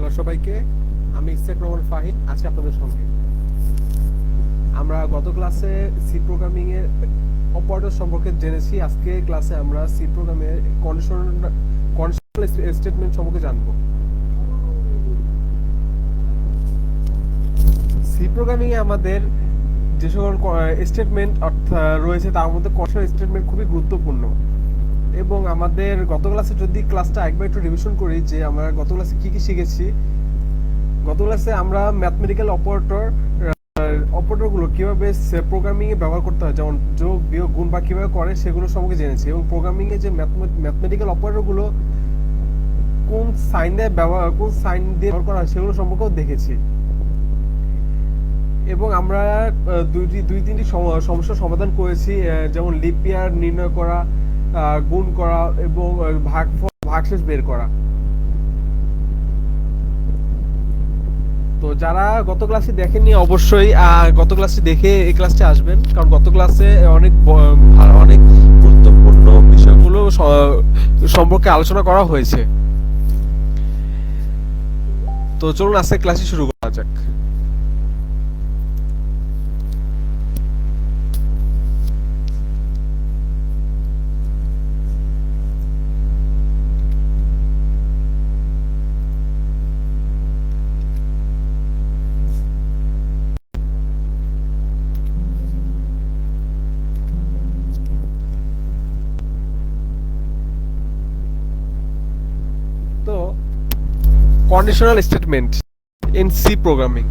Hello সবাইকে, আমি ইসেক রহমান ফাহিম আজকে আপনাদের সঙ্গে। আমরা গত ক্লাসে সি প্রোগ্রামিং এর অপারেটর সম্পর্কে জেনেছি। আজকে ক্লাসে আমরা সি প্রোগ্রামের কন্ডিশনাল স্টেটমেন্ট সম্পর্কে জানব। সি প্রোগ্রামিং এ আমাদের যে সকল স্টেটমেন্ট রয়েছে তার মধ্যে কন্ডিশনাল স্টেটমেন্ট খুবই গুরুত্বপূর্ণ। এবং আমাদের গত ক্লাসে যদি ক্লাসটা একবার একটু রিভিশন করি যে আমরা গত ক্লাসে কি কি শিখেছি। গত ক্লাসে আমরা ম্যাথমেটিক্যাল অপারেটরগুলো কিভাবে প্রোগ্রামিং এ ব্যবহার করতে হয়, যেমন যোগ বিয়োগ গুণ বা কিভাবে করে সেগুলো সম্পর্কে জেনেছি। এবং প্রোগ্রামিং এ যে ম্যাথমেটিক্যাল অপারেটরগুলো কোন সাইন দিয়ে ব্যবহার করা হয় সেগুলো সম্পর্কেও দেখেছি। এবং আমরা দুই তিনটি সমস্যার সমাধান করেছি, যেমন লিপ ইয়ার নির্ণয় করা, গুণ করা এবং ভাগশেষ বের করা। তো যারা গত ক্লাসে দেখেননি অবশ্যই গত ক্লাসে দেখে এই ক্লাসে আসবেন, কারণ গত ক্লাসে অনেক অনেক গুরুত্বপূর্ণ বিষয়গুলো সম্পর্কে আলোচনা করা হয়েছে। তো চলুন আজকে ক্লাসে শুরু করা যাক। তো conditional statement in C programming.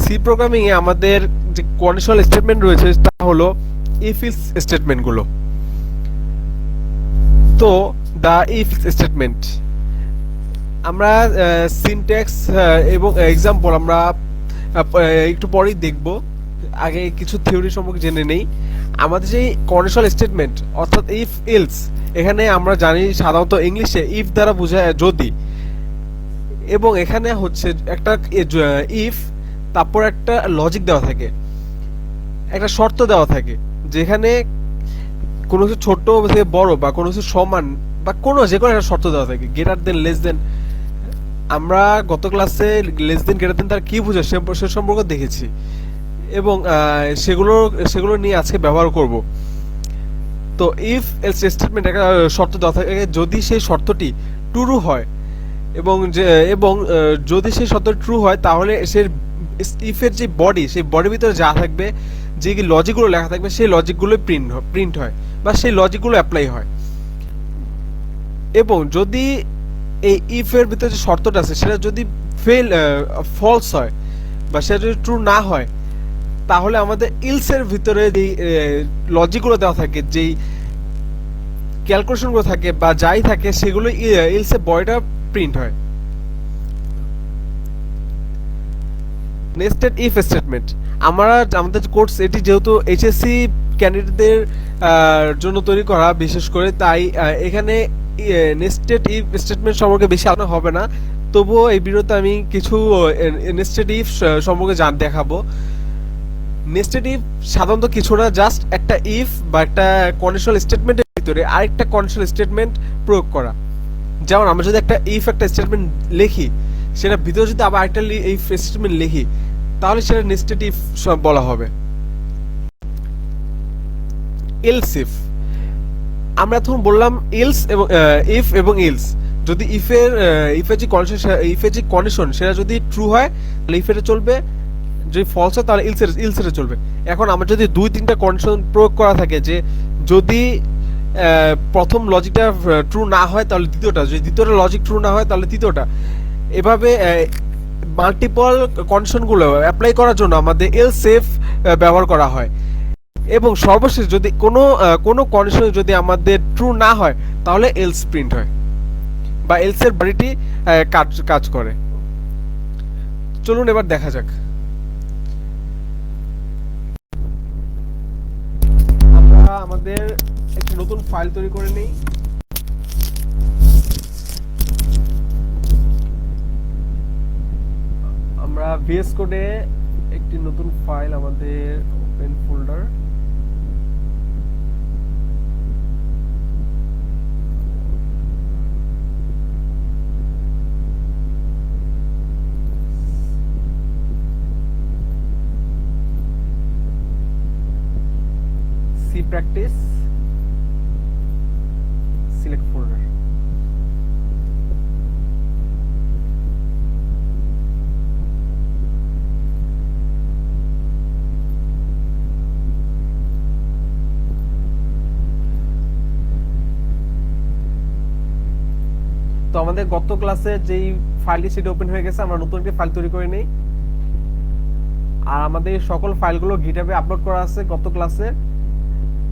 C programming এ আমাদের যে কন্ডিশনাল স্টেটমেন্ট রয়েছে তা হলো ইফ ইলস স্টেটমেন্টগুলো। তো দা ইফ স্টেটমেন্ট আমরা সিনট্যাক্স এবং এক্সাম্পল আমরা একটু পরেই দেখব। আগে কিছু থিওরি সম্পর্কে জেনে নেই। আমাদের যে কন্ডিশনাল স্টেটমেন্ট অর্থাৎ ইফ ইলস, এখানে আমরা জানি সাধারণত ইংলিশে ইফ দ্বারা বোঝায় যদি, এবং এখানে হচ্ছে একটা ইফ তারপর একটা লজিক দেওয়া থাকে, একটা শর্ত দেওয়া থাকে, যেখানে কোনো কিছু ছোট থেকে বড় বা কোনো কিছু সমান বা কোনো যে কোনো একটা শর্ত দেওয়া থাকে, গ্রেটার দেন লেস দেন। আমরা গত ক্লাসে লেস দেন গ্রেটার দেন তার কি বোঝায় সে সম্পর্কে দেখেছি, এবং সেগুলো নিয়ে আজকে ব্যবহার করব। তো ইফ এলস স্টেটমেন্ট একটা শর্ত দেওয়া থাকে, যদি সেই শর্তটি ট্রু হয় এবং যদি সেই শর্ত ট্রু হয় তাহলে সে ইফের যে বডি, সেই বডির ভিতরে যা থাকবে, যে লজিকগুলো লেখা থাকবে সেই লজিকগুলো প্রিন্ট হয় বা সেই লজিকগুলো অ্যাপ্লাই হয়। এবং যদি এই ইফের ভিতরে যে শর্তটা আছে সেটা যদি ফলস হয় বা সেটা যদি ট্রু না হয়, তাহলে আমাদের ইলসের ভিতরে যেই লজিকগুলো দেওয়া থাকে, যেই ক্যালকুলেশনগুলো থাকে বা যাই থাকে, সেগুলো ইলসের বডিটা প্রিন্ট হয়। নেস্টেড ইফ স্টেটমেন্ট আমাদের কোর্স এটি যেহেতু এইচএসসি ক্যান্ডিডেটদের জন্য তৈরি করা বিশেষ করে, তাই এখানে নেস্টেড ইফ স্টেটমেন্ট সম্পর্কে বেশি আলোচনা হবে না। তবুও এই ভিডিওতে আমি কিছু নেস্টেড ইফ সম্পর্কে দেখাবো। নেস্টেড ইফ সাধারণত কিছু না, জাস্ট একটা ইফ বা একটা কন্ডিশনাল স্টেটমেন্টের ভিতরে আরেকটা কন্ডিশনাল স্টেটমেন্ট প্রয়োগ করা। যেমন আমরা যদি একটা স্টেটমেন্ট লিখি, সেটা ভিতরে যদি আবার একটা ইফ স্টেটমেন্ট লিখি, তাহলে সেটা নেস্টেড ইফ বলা হবে। এলস ইফ আমরা এখন বললাম ইলস এবং ইফ এবং ইলস, যদি ইফের যে কন্ডিশন সেটা যদি ট্রু হয় তাহলে ইফ এটা চলবে, যদি ফলস হয় তাহলে ইলস এটা চলবে। এখন আমরা যদি দুই তিনটা কন্ডিশন প্রয়োগ করা থাকে, যে যদি প্রথম লজিকটা ট্রু না হয় তাহলে দ্বিতীয়টা, যদি দ্বিতীয়টা লজিক ট্রু না হয় তাহলে তৃতীয়টা, এভাবে মাল্টিপল কন্ডিশনগুলো অ্যাপ্লাই করার জন্য আমাদের এলস ইফ ব্যবহার করা হয়। এবং সর্বশেষ যদি কোনো কন্ডিশন যদি আমাদের ট্রু না হয় তাহলে এলস প্রিন্ট হয় বা এলস এর বডিটি কাজ করে। চলুন এবার দেখা যাক। আমরা আমাদের একটি নতুন ফাইল তৈরি করে নেই। আমরা ভিএস কোডে একটি নতুন ফাইল আমাদের open folder, practice, select folder. তো আমাদের গত ক্লাসে যেই ফাইলটি সেটা ওপেন হয়ে গেছে, আমরা নতুন একটা ফাইল তৈরি করে নেই। আর আমাদের সকল ফাইলগুলো গিটহাবে আপলোড করা আছে গত ক্লাসে,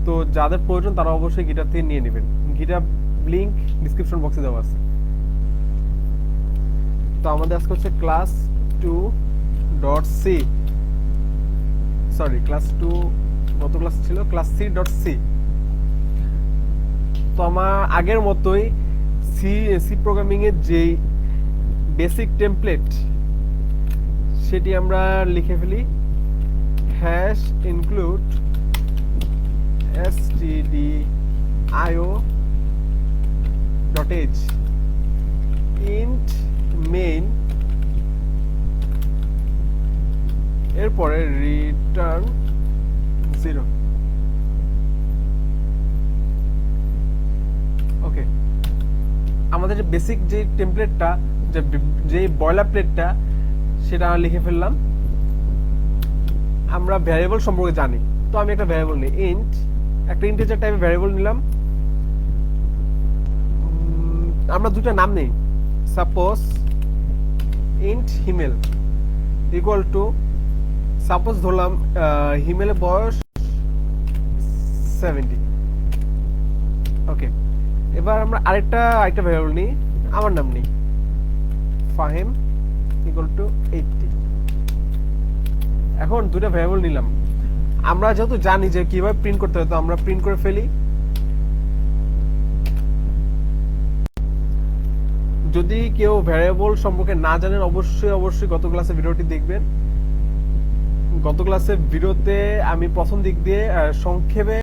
তো যাদের প্রয়োজন তারা অবশ্যই গিটহাব থেকে নিয়ে নেবেন। গিটহাব লিংক ডেসক্রিপশন বক্সে দেওয়া আছে। তো আমাদের আজকে হচ্ছে ক্লাস 2.c, সরি ক্লাস 2 গত ক্লাস ছিল ক্লাস 3.c। তো আমার আগের মতোই সি প্রোগ্রামিং এর যে বেসিক টেমপ্লেট সেটি আমরা লিখে ফেলি। Hash include stdio.h int main, এরপরে রিটার্ন 0। ওকে, আমাদের যে বেসিক যে টেমপ্লেটটা, যে বয়লার প্লেটটা, সেটা লিখে ফেললাম। আমরা ভ্যারিয়েবল সম্পর্কে জানি, তো আমি একটা ভ্যারিয়েবল নিই ইন্ট, একটা ইন্টিজার টাইপের ভ্যারিয়েবল নিলাম। আমরা দুটো নাম নেই, suppose int Himel equal to, suppose ধরলাম হিমেলের বয়স 70। ওকে, এবার আমরা আরেকটা ভ্যারিয়েবল নিই, আমার নাম নিই ফাহিম ইকুয়াল টু 80। এখন দুটো ভ্যারিয়েবল নিলাম। আমরা যেহেতু জানি যে কিভাবে প্রিন্ট করতে হয়, তো আমরা প্রিন্ট করে ফেলি। যদি কেউ ভ্যারিয়েবল সম্পর্কে না জানেন, অবশ্যই গত ক্লাসে ভিডিওটি দেখবেন। গত ক্লাসে ভিডিওতে আমি প্রথম দিক দিয়ে সংক্ষেপে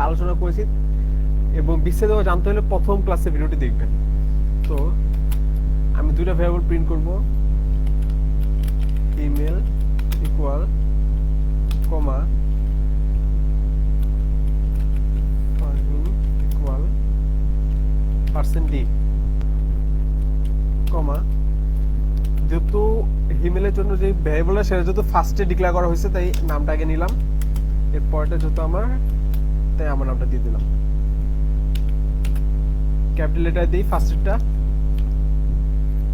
আলোচনা করেছি, এবং বিস্তারিত জানতে হলে প্রথম ক্লাসে ভিডিওটি দেখবেন। তো আমি দুইটা ভ্যারিয়েবল প্রিন্ট করব, ইমেল ইকুয়াল কমা ইকুয়াল %d কমা, যেহেতু ইমেলের জন্য যে ভ্যারিয়েবলটা সেটা যেহেতু ফার্স্টে ডিক্লেয়ার করা হয়েছে, তাই নামটা আগে নিলাম। এরপরটা যেহেতু আমার, তাই আমার নামটা দিয়ে দিলাম। ক্যাপিটাল লেটার দিই ফার্স্টেরটা।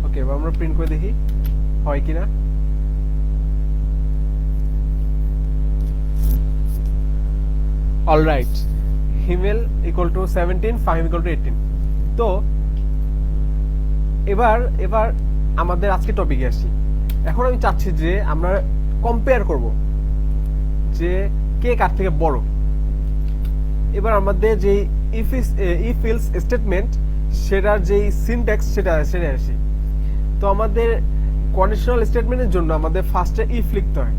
ওকে, এবার আমরা প্রিন্ট করে দেখি হয় কিনা। Alright, Himel equal to 17, Fahim equal to 18। তো এবার আমাদের আজকে টপিকে আসি। এখন আমি চাচ্ছি যে আমরা কম্পেয়ার করব যে কে কার থেকে বড়। এবার আমাদের যে ইফ ইলস স্টেটমেন্ট, সেটার যে সিনট্যাক্স সেটা আসি। তো আমাদের কন্ডিশনাল স্টেটমেন্টের জন্য আমাদের ফার্স্টে ইফ লিখতে হয়।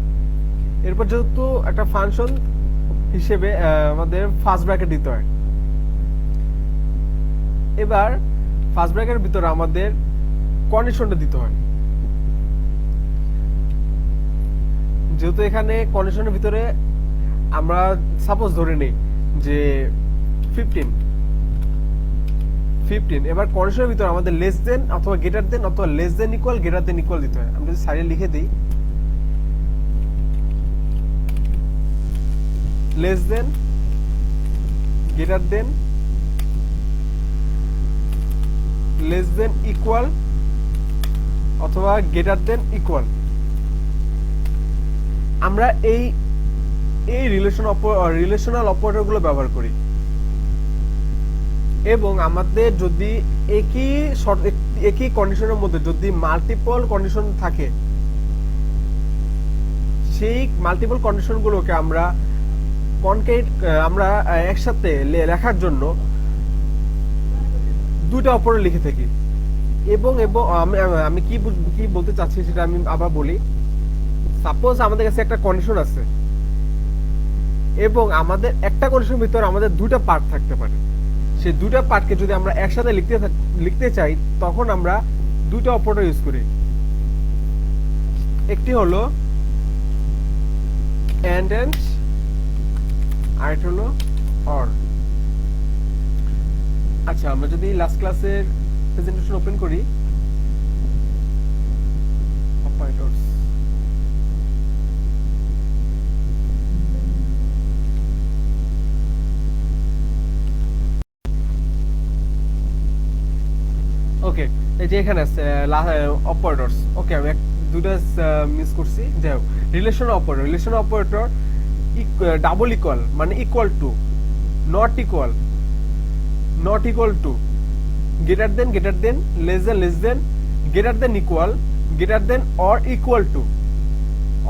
এরপর যেহেতু একটা ফাংশন হিসেবে আমাদের ফার্স্ট ব্র্যাকেট দিতে হয়। এবার ফার্স্ট ব্র্যাকেটের ভিতরে আমাদের কন্ডিশনটা দিতে হয়। যেহেতু এখানে কন্ডিশনের ভিতরে আমরা সাপোজ ধরে নেই যে 15, এবার কন্ডিশনের ভিতরে আমাদের লেস দেন অথবা গ্রেটার দেন অথবা less than equal greater than equal দিতে হয়। আমরা যদি সাইডে লিখে দিই less than, greater than, less than equal অথবা গ্রেটার দেন ইকুয়াল, আমরা এই রিলেশনাল অপারেটরগুলো ব্যবহার করি। এবং আমাদের যদি একই কন্ডিশনের মধ্যে যদি মাল্টিপল কন্ডিশন থাকে, সেই মাল্টিপল কন্ডিশনগুলোকে আমরা একসাথে লেখার জন্য দুটো অপারেটর লিখে থাকি। এবং আমি কি বলতে চাচ্ছি সেটা আমি আবার বলি। সাপোজ আমাদের কাছে একটা কন্ডিশন আছে এবং আমাদের একটা কন্ডিশনের ভিতরে আমাদের দুটো পার্ট থাকতে পারে। সেই দুটো পার্টকে যদি আমরা একসাথে লিখতে চাই, তখন আমরা দুটো অপারেটর ইউজ করি। একটি হলো এন্ড, আরেকটা হলো অর। আচ্ছা, আমরা যদি লাস্ট ক্লাসের প্রেজেন্টেশন ওপেন করি, অপারেটরস, ওকে, এই যে এখানে আছে অপারেটরস। ওকে, আমি দুটো মিস করছি, যাই হোক। রিলেশন অপারেটর ডাবল ইকুয়াল মানে equal to, not equal, not equal two, greater than, less than, greater than equal, greater than or equal to.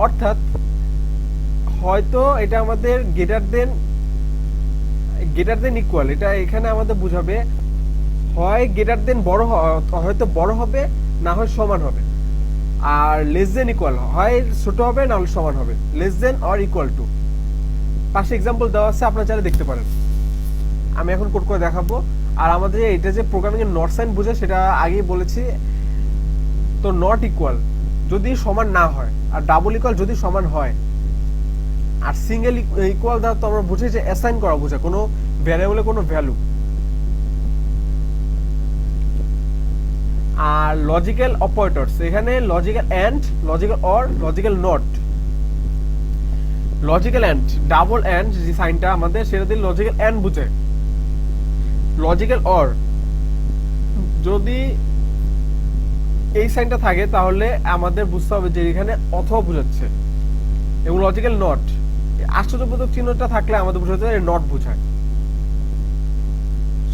অর্থাৎ হয়তো এটা আমাদের গ্রেটার দেন ইকুয়াল, এটা এখানে আমাদের বুঝাবে হয় গ্রেটার দেন বড়, হয়তো বড় হবে, না হয় সমান হবে। আর লেস দেন ইকুয়াল হয় ছোট হবে, না হলে সমান হবে। Less than or equal to, পাশে এক্সাম্পল দেওয়া আছে, আপনারা চাইলে দেখতে পারেন। আমি এখন কোড করে দেখাবো। আর আমাদের এটা যে প্রোগ্রামিং এর নট সাইন বোঝায় সেটা আগেই বলেছি। তো নট ইকুয়াল যদি সমান না হয়, আর ডাবল ইকুয়াল যদি সমান হয়, আর সিঙ্গেল ইকুয়াল দ্বারা তো আমরা বুঝি যে অ্যাসাইন করা বোঝায় কোনো ভ্যারিয়েবলে কোনো ভ্যালু। আর লজিক্যাল অপারেটরস, এখানে logical and, logical or, logical not. Logical and, double and যে সাইনটা আমাদের, সেটা দিয়ে লজিক্যাল এন্ড বোঝায়। লজিক্যাল অর যদি এই সাইনটা থাকে তাহলে আমাদের বুঝতে হবে যে এখানে অথবা বোঝাচ্ছে। এবং লজিক্যাল নট, আশ্চর্যবোধক চিহ্নটা থাকলে আমাদের বোঝাতে হবে নট বোঝায়।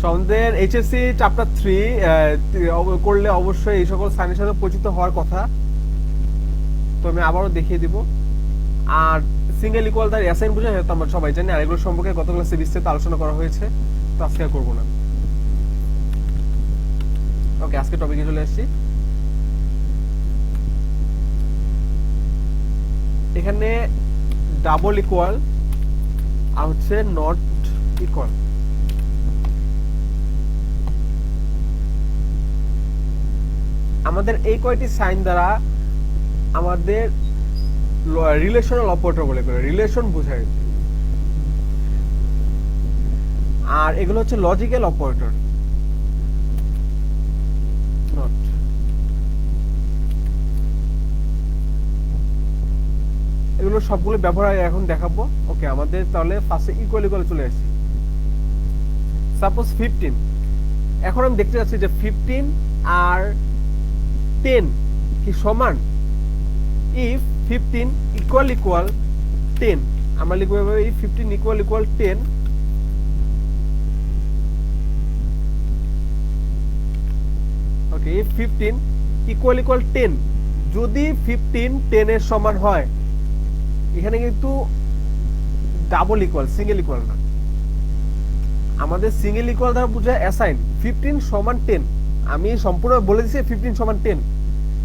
আমাদের এইচএসসি চ্যাপ্টার 3 করলে অবশ্যই এই সকল সাইনের সাথে পরিচিত হওয়ার কথা। তো আমি আবারও দেখিয়ে দিব। আর সিঙ্গেল ইকুয়াল তার অ্যাসাইন বোঝায়, হয়তো আমরা সবাই জানি। আর এগুলো সম্পর্কে গত ক্লাসে বিস্তারিত আলোচনা করা হয়েছে, তো আজকে আর করবো না। ওকে, আজকে টপিকে চলে আসছি। এখানে ডাবল ইকুয়াল আর হচ্ছে নট ইকুয়াল। আমাদের এই কয়টি সাইন দ্বারা আমাদের রিলেশনাল অপারেটর বলে, রিলেশন বোঝায়। আর এগুলো হচ্ছে লজিক্যাল অপারেটর, নট। এগুলো সবগুলো ব্যবহার এখন দেখাবো। ওকে, আমাদের তাহলে ফার্স্টে ইকুয়াল ইকুয়াল চলে আসি। সাপোজ 15, এখন আমি দেখতে যাচ্ছি যে 15 আর 10 কি সমান। ইফ 15 ইকুয়াল ইকুয়াল 10, আমরা লিখবো এভাবে, if 15 equal equal 10, okay, if 15 equal equal 10, যদি 15 10 এর সমান হয়, এখানে কিন্তু ডাবল ইকুয়াল, সিঙ্গেল ইকুয়াল না। আমাদের সিঙ্গেল ইকুয়াল দ্বারা বোঝায় অ্যাসাইন 15 সমান 10। আমি সম্পূর্ণ বলে দিচ্ছি 15 সমান 10,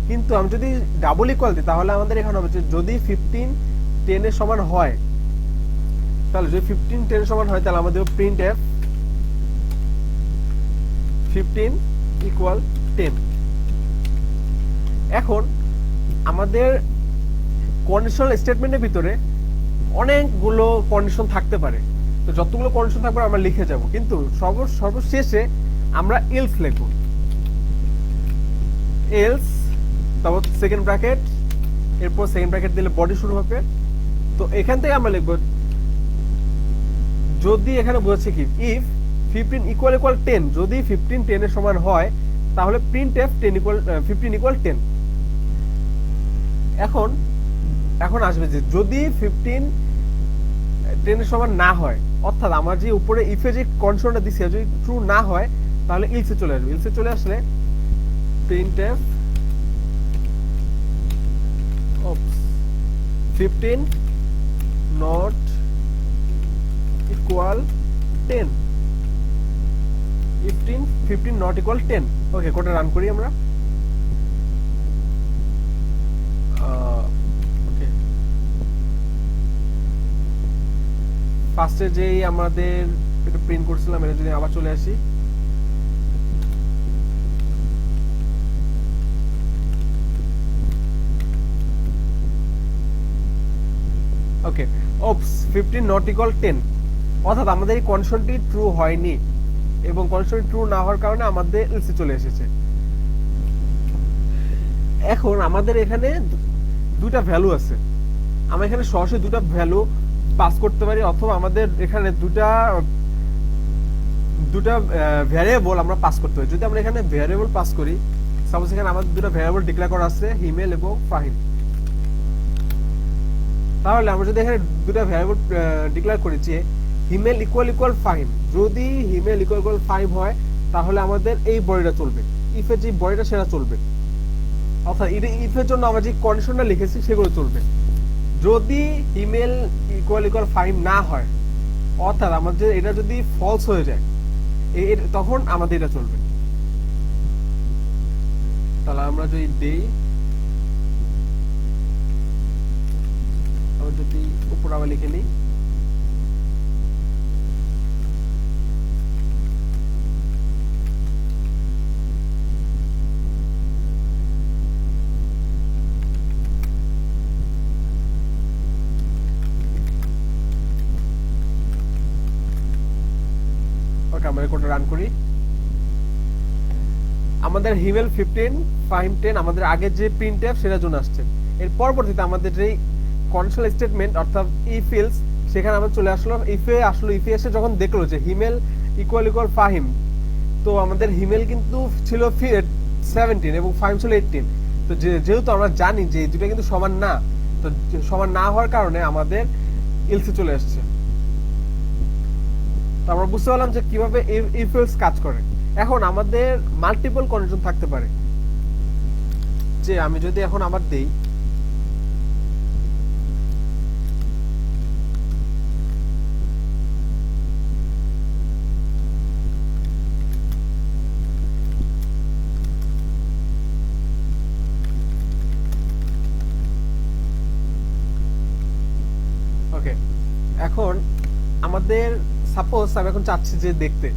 কিন্তু আমি যদি ডাবল ইকুয়াল দিই তাহলে আমাদের এখানে হবে যদি 15 10 এর সমান হয়, তাহলে যদি 15 10 এর সমান হয়, তাহলে আমাদের প্রিন্ট এফ 15 ইকুয়াল 10। এখন আমাদের কন্ডিশনাল স্টেটমেন্টের ভিতরে অনেকগুলো কন্ডিশন থাকতে পারে। তো যতগুলো কন্ডিশন থাকবে আমরা লিখে যাব, কিন্তু সর্বশেষে আমরা এলস লিখব। এলস, তারপর সেকেন্ড ব্র্যাকেট, এরপর সেকেন্ড ব্র্যাকেট দিলে বডি শুরু হবে। তো এখান থেকে আমরা লিখব, যদি এখানে বোঝাচ্ছে কি, ইফ 15 ইকুয়াল ইকুয়াল 10, যদি 15 10 এর সমান হয়, তাহলে প্রিন্ট এফ 15 ইকুয়াল 10। এখন আসবে যে যদি 15 10 এর সমান না হয়, অর্থাৎ আমার যে উপরে ইফে যে কন্ডিশনটা দিছি যদি ট্রু না হয়, তাহলে ইলসে চলে আসবে। ইলসে চলে আসলে printf 15 not equal 10, 15 not equal 10। ওকে, কোডটা রান করি আমরা। ওকে, ফার্স্টে যেই আমাদের এটা প্রিন্ট করছিলাম, এটা যদি আবার চলে আসি, ওকে, oops, 15 not equal 10। অর্থাৎ আমাদের এই কন্ডিশনটি ট্রু হয়নি এবং কন্ডিশনটি ট্রু না হওয়ার কারণে আমাদের এলসে চলে এসেছে। এখন আমাদের এখানে দুটা ভ্যালু আছে, আমরা এখানে সরাসরি দুটা ভ্যালু পাস করতে পারি, অথবা আমাদের এখানে দুটা ভ্যারিয়েবল আমরা পাস করতে পারি। যদি আমরা এখানে ভ্যারিয়েবল পাস করি, সাপোজ এখানে আমাদের দুটো ভ্যারিয়েবল ডিক্লেয়ার করা আছে, হিমেল এবং ফাহিম। তাহলে আমরা যদি এখানে দুটো ভ্যারিয়েবল ডিক্লেয়ার করি যে হিমেল ইকুয়াল ফাহিম, যদি হিমেল ইকুয়াল ফাহিম হয় তাহলে আমাদের এই বডিটা চলবে, ইফের যে বডিটা সেটা চলবে, অর্থাৎ ইফের জন্য আমরা যে কন্ডিশনটা লিখেছি সেগুলো চলবে। যদি হিমেল ইকুয়াল ফাহিম না হয়, অর্থাৎ আমাদের এটা যদি ফলস হয়ে যায়, তখন আমাদের এটা চলবে। তাহলে আমরা যদি দেই, আমরা যদি উপর আবার লিখে নিই, আমরা কোডটা রান করি। আমাদের হিমেল 15 ফাহিম 10 আমাদের আগে যে প্রিন্টএফ সেটার জন্য আসছে। এর পরবর্তীতে আমাদের যে কন্ডিশনাল স্টেটমেন্ট অর্থাৎ ইফ এলস, সেখানে আমরা চলে আসলো ইফে এসে যখন দেখলো যে হিমেল ইকুয়াল ফাহিম, তো আমাদের হিমেল কিন্তু ছিল 17 এবং ফাহিম ছিল 18। তো যেহেতু আমরা জানি যে দুটো কিন্তু সমান না, তো সমান না হওয়ার কারণে আমাদের এলসে চলে আসছে। আমরা বুঝতে পারলাম যে কিভাবে ইফ এলস কাজ করে। এখন আমাদের মাল্টিপল কন্ডিশন থাকতে পারে, যে আমি যদি এখন আবার দেই, ওকে, এখন আমাদের সাপোজ আমি এখন চাচ্ছি যে দেখতে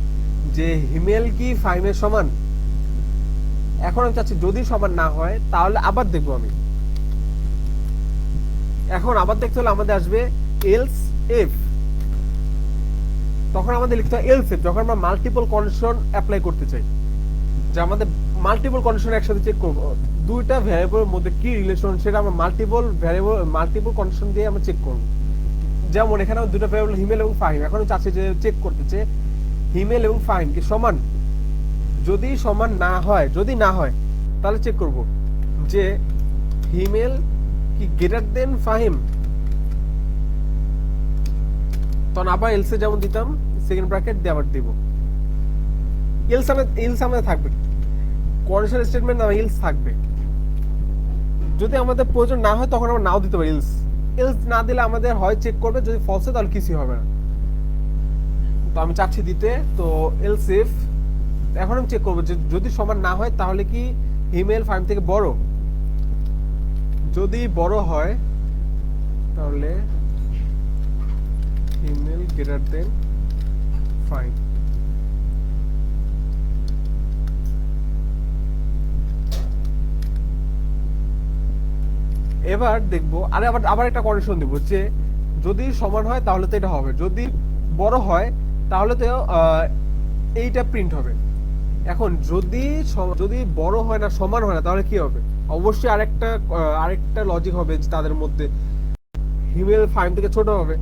যে হিমেল কি ফাহিমের সমান। এখন আমি চাচ্ছি যদি সমান না হয় তাহলে আবার দেখবো আমি। এখন আবার দেখতে হলে আমাদের আসবে এলস ইফ, তখন আমাদের লিখতে হয় এলস ইফ যখন আমরা মাল্টিপল কন্ডিশন অ্যাপ্লাই করতে চাই, যে আমাদের মাল্টিপল কন্ডিশন একসাথে চেক করব দুইটা ভ্যারিয়েবলের মধ্যে কি রিলেশন, সেটা আমরা মাল্টিপল কন্ডিশন দিয়ে আমরা চেক করব। যেমন এখানে দুটো ভ্যারিয়েবল হিমেল এবং ফাহিম, এখন চাচ্ছি যে চেক করতেছে হিমেল এবং ফাহিম কি সমান। যদি সমান না হয়, যদি না হয় তাহলে চেক করব যে হিমেল কি গ্রেটার দেন ফাহিম, তখন আবার এলসে যেমন দিতাম সেকেন্ড ব্র্যাকেট দিয়ে আবার দিব। এলস আমাদের থাকবে, কন্ডিশনাল স্টেটমেন্ট নামে এলস থাকবে। যদি আমাদের প্রয়োজন না হয় তখন আমরা নাও দিতে পারি এলস। এলস না দিলে আমাদের হয় চেক করবে, যদি ফলস হয় তাহলে কিছুই হবে না। তো আমি চাচ্ছি দিতে, তো এলস ইফ, এখন আমি চেক করবো যে যদি সমান না হয় তাহলে কি হিমেল ফাহিম থেকে বড়। যদি বড় হয় তাহলে হিমেল গ্রেটার দেন ফাহিম। এবার দেখবো আবার একটা কন্ডিশন দিব যে যদি সমান হয় তাহলে তো এটা হবে, যদি বড় হয় তাহলে তো এইটা প্রিন্ট হবে। এখন যদি বড় হয় না, সমান হয় না, তাহলে কি হবে? অবশ্যই আরেকটা লজিক হবে যে তাদের মধ্যে হিমেল ফাহিম থেকে ছোট হবে।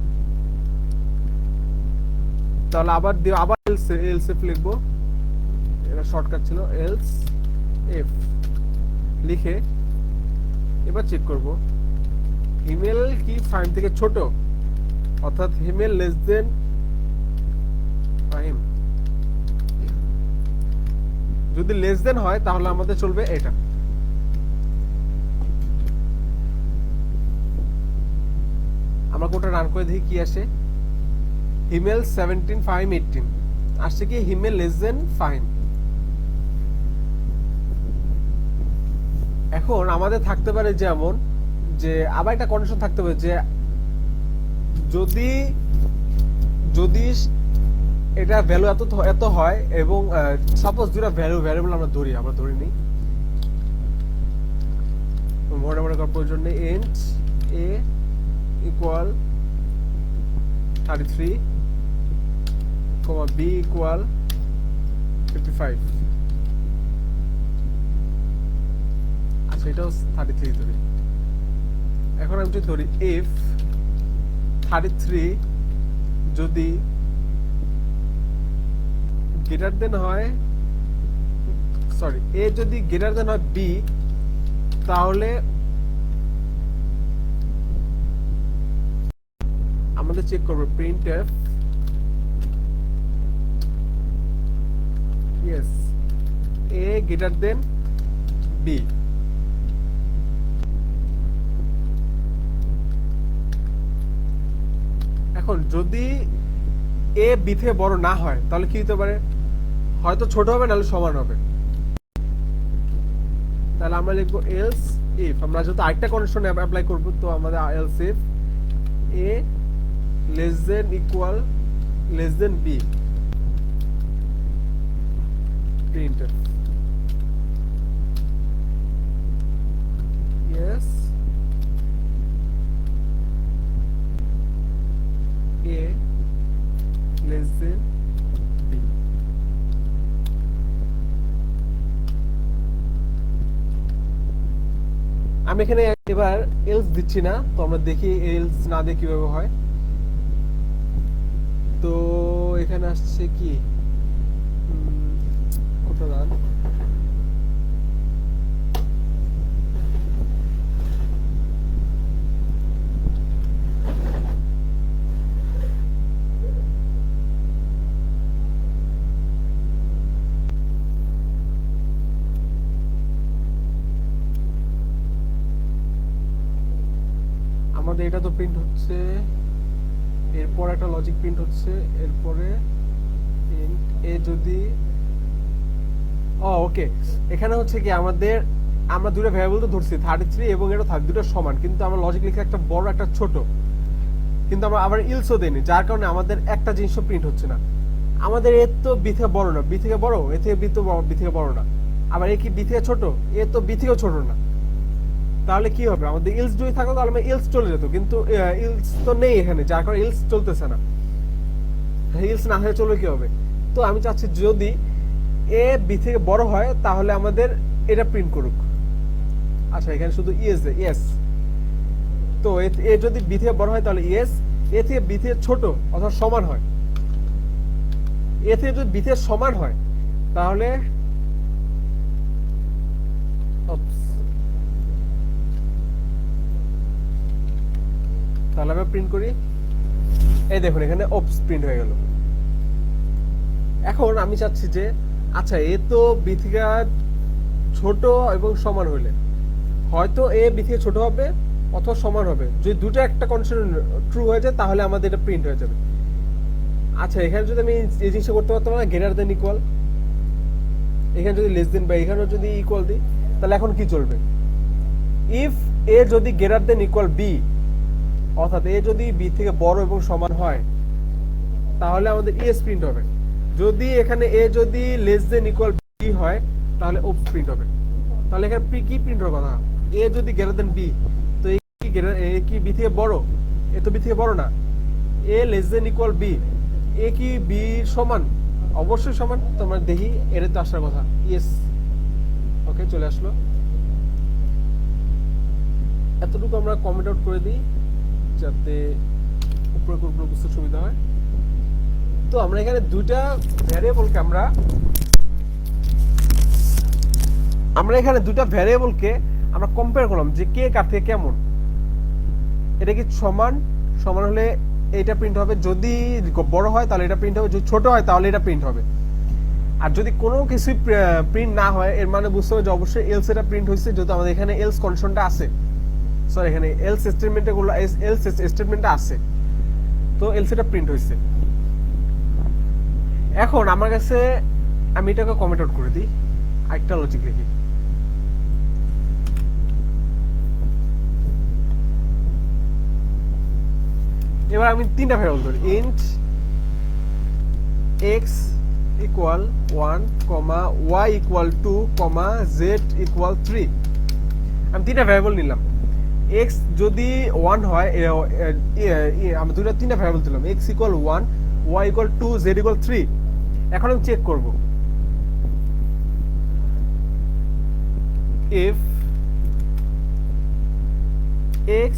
তাহলে আবার এলস ইফ লিখবো, এটা শর্টকাট ছিল, এলস ইফ লিখে এবার চেক করব হিমেল কি ফাহিম থেকে ছোট, অর্থাৎ হিমেল লেস দেন ফাহিম। যদি লেস দেন হয় তাহলে আমাদের চলবে এটা। আমরা কোডটা রান করে দেখি কি আসে। হিমেল 17 ফাহিম 18 আসছে কি হিমেল লেস দেন ফাহিম। এখন আমাদের থাকতে পারে যেমন যে আবার একটা কন্ডিশন থাকতে পারে যে যদি এটা ভ্যালু এত হয় এবং সাপোজ দুটো ভ্যারিয়েবল আমরা ধরি নি, মনে করার প্রয়োজন নেই, int a equal 33 comma B equal 55। আচ্ছা এটাও 33 ধরি। এখন আমি যদি ধরি ইফ 33 যদি গ্রেটার দেন হয়, সরি এ যদি গ্রেটার দেন হয় বি, তাহলে আমাদের চেক করবো printf yes a greater than b। এখন যদি এ বি থেকে বড় না হয় তাহলে কি হতে পারে, হয়তো ছোট হবে নাহলে সমান হবে। তাহলে আমরা লিখবো এলস ইফ, আমরা যেহেতু আরেকটা কন্ডিশন অ্যাপ্লাই করব, তো আমাদের else if A less than equal less than B, printf yes a less than b। আমি এখানে এবার এলস দিচ্ছি না, তো আমরা দেখি এলস না দিয়ে কিভাবে হয়। তো এখানে আসছে কি কোথাও দাঁড়ান, আমাদের এটা তো প্রিন্ট হচ্ছে, এরপর একটা লজিক প্রিন্ট হচ্ছে, এরপরে এ যদি ওকে এখানে হচ্ছে কি আমাদের, আমরা দুটো ভ্যারিয়েবল তো ধরছি 33 এবং এটা দুটো সমান, কিন্তু আমরা লজিক লিখে একটা বড় একটা ছোট, কিন্তু আমরা আবার ইলসও দেইনি, যার কারণে আমাদের একটা জিনিসও প্রিন্ট হচ্ছে না। আমাদের এ তো বি থেকে বড় না, বি থেকে বড়, এ থেকে বি তো বি থেকে বড় না, আবার এ কি বি থেকে ছোট, এ তো বি থেকেও ছোট না। তাহলে কি হবে, আমাদের ইলস যদি থাকতো তাহলে আমরা ইলস চলে যেত, কিন্তু ইলস তো নেই এখানে, যার কারণে ইলস চলতেছে না। ইলস না হয়ে চলবে কি হবে, তো আমি চাচ্ছি যদি এ বি থেকে বড় হয় তাহলে আমাদের এটা প্রিন্ট করুক। আচ্ছা এখানে শুধু ইয়েস ইয়েস, তো এ যদি বি থেকে বড় হয় তাহলে ইয়েস, এ থেকে বি থেকে ছোট অথবা সমান হয়, এ থেকে যদি বি থেকে সমান হয় তাহলে তাহলে আমরা প্রিন্ট করি, এই দেখুন এখানে অপস প্রিন্ট হয়ে গেল। এখন আমি চাচ্ছি যে আচ্ছা এ তো বি থেকে ছোট এবং সমান হলে হয়তো এ বি থেকে ছোট হবে অথবা সমান হবে, যদি দুটো একটা কন্ডিশন ট্রু হয়ে যায় তাহলে আমাদের এটা প্রিন্ট হয়ে যাবে। আচ্ছা এখানে যদি আমি এই জিনিসটা করতে পারতাম না, গ্রেটার দেন ইকুয়াল, এখানে যদি লেস দেন বা এখানেও যদি ইকুয়াল দিই তাহলে এখন কি চলবে, ইফ এ যদি গ্রেটার দেন ইকুয়াল বি, অর্থাৎ এ যদি বি থেকে বড় এবং সমান হয় তাহলে আমাদের ইএস প্রিন্ট হবে। যদি এখানে এ যদি লেস দেন ইকুয়াল বি হয় তাহলে ওপস প্রিন্ট হবে। তাহলে এখানে কি প্রিন্ট হবে কথা, এ যদি গ্রেটার দেন বি, তো এ কি বি থেকে বড়, এ তো বি থেকে বড় না, এ লেস দেন ইকুয়াল বি, এ কি বি সমান, অবশ্যই সমান, তো আমরা দেখি এটা তো আসার কথা, ইয়েস ওকে চলে আসলো। এতটুকু আমরা কমেন্ট আউট করে দিই যাতে উপরে বুঝতে সুবিধা হয়। তো আমরা এখানে দুইটা ভ্যারিয়েবলকে আমরা এখানে দুইটা ভ্যারিয়েবলকে আমরা কম্পেয়ার করলাম যে কে কার থেকে কেমন। এটা কি সমান, সমান হলে এটা প্রিন্ট হবে, যদি বড় হয় তাহলে এটা প্রিন্ট হবে, যদি ছোট হয় তাহলে এটা প্রিন্ট হবে। আর যদি কোনো কিছুই প্রিন্ট না হয় এর মানে বুঝতে হবে যে অবশ্যই এলস এটা প্রিন্ট হয়েছে, যেহেতু আমাদের এখানে এলস কন্ডিশনটা আছে, সরি এখানে এলস স্টেটমেন্টটা আছে, তো এলস এটা প্রিন্ট হয়েছে। এখন আমার কাছে আমি এটাকে কমেন্ট আউট করে দিই, আরেকটা লজিক লিখি। এবার আমি তিনটা ভ্যারিয়েবল ধরি, int X equal 1, Y equal 2, Z equal 3। আমি তিনটা ভ্যারিয়েবল নিলাম। এক্স যদি 1 হয়, আমরা তিনটা ভ্যারিয়েবল দিলাম, x equal 1, y equal to Z equal 3। এখন আমি চেক করব if x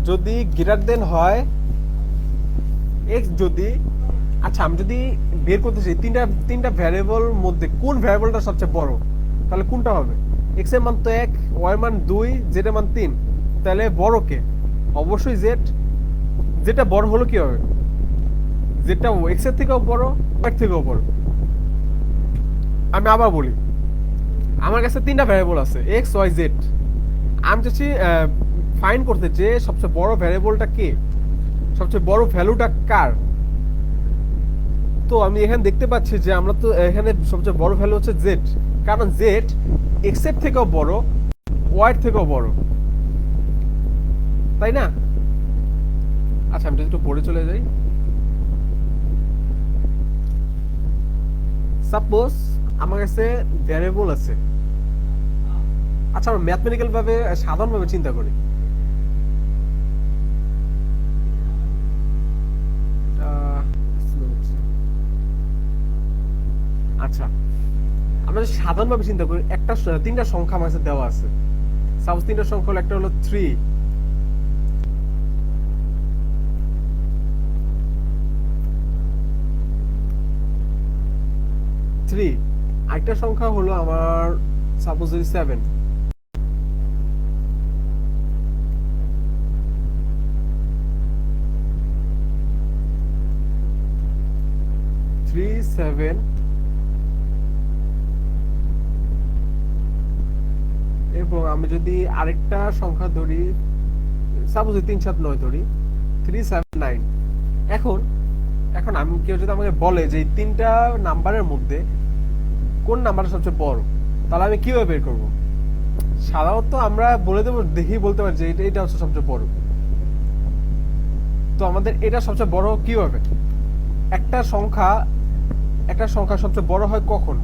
যদি গ্রেটার দেন হয় x যদি, আচ্ছা আমি যদি বের করতে চাই তিনটা ভ্যারিয়েবল মধ্যে কোন ভ্যারিয়েবলটা সবচেয়ে বড়, তাহলে কোনটা হবে? x এর মান তো 1, y এর মান 2, z এর মান 3, তাহলে বড় কে? অবশ্যই z। যেটা বড় হলো কি হবে? যেটা x এর থেকেও বড়, y এর থেকেও বড়। আমি আবার বলি, আমার কাছে তিনটা ভ্যারিয়েবল আছে x y z। আমি চাচ্ছি ফাইন্ড করতে যে সবচেয়ে বড় ভ্যারিয়েবলটা কে, সবচেয়ে বড় ভ্যালুটা কার। তো আমি এখানে দেখতে পাচ্ছি যে আমরা তো এখানে সবচেয়ে বড় ভ্যালু হচ্ছে z, কারণ z x এর থেকেও বড়, y এর থেকেও বড়, তাই না? আচ্ছা আমি যদি একটু পড়ে চলে যাই, সাপোজ আমার কাছে ভ্যারিয়েবল আছে। আচ্ছা আমরা ম্যাথমেটিক্যাল ভাবে সাধারণ ভাবে চিন্তা করি। আচ্ছা আমরা যদি সাধারণ ভাবে চিন্তা করি, তিনটা সংখ্যা আমার কাছে দেওয়া আছে। সাপোজ তিনটা সংখ্যা হলো, একটা হলো 3, আরেকটা সংখ্যা হলো আমার সাপোজ 7, এবং আমি যদি আরেকটা সংখ্যা ধরি, সাপোজ 3 7 9 ধরি, 3 7 9। এখন এখন আমি, কেউ যদি আমাকে বলে যে এই তিনটা নাম্বারের মধ্যে কোন নাম্বারটা সবচেয়ে বড়, তাহলে আমি কিভাবে বের করব? সাধারণত আমরা বলে দেবো, দেখি বলতে পারি যে এটা হচ্ছে সবচেয়ে বড়। তো আমাদের এটা সবচেয়ে বড় কিভাবে? একটা সংখ্যা সবচেয়ে বড় হয় কখন?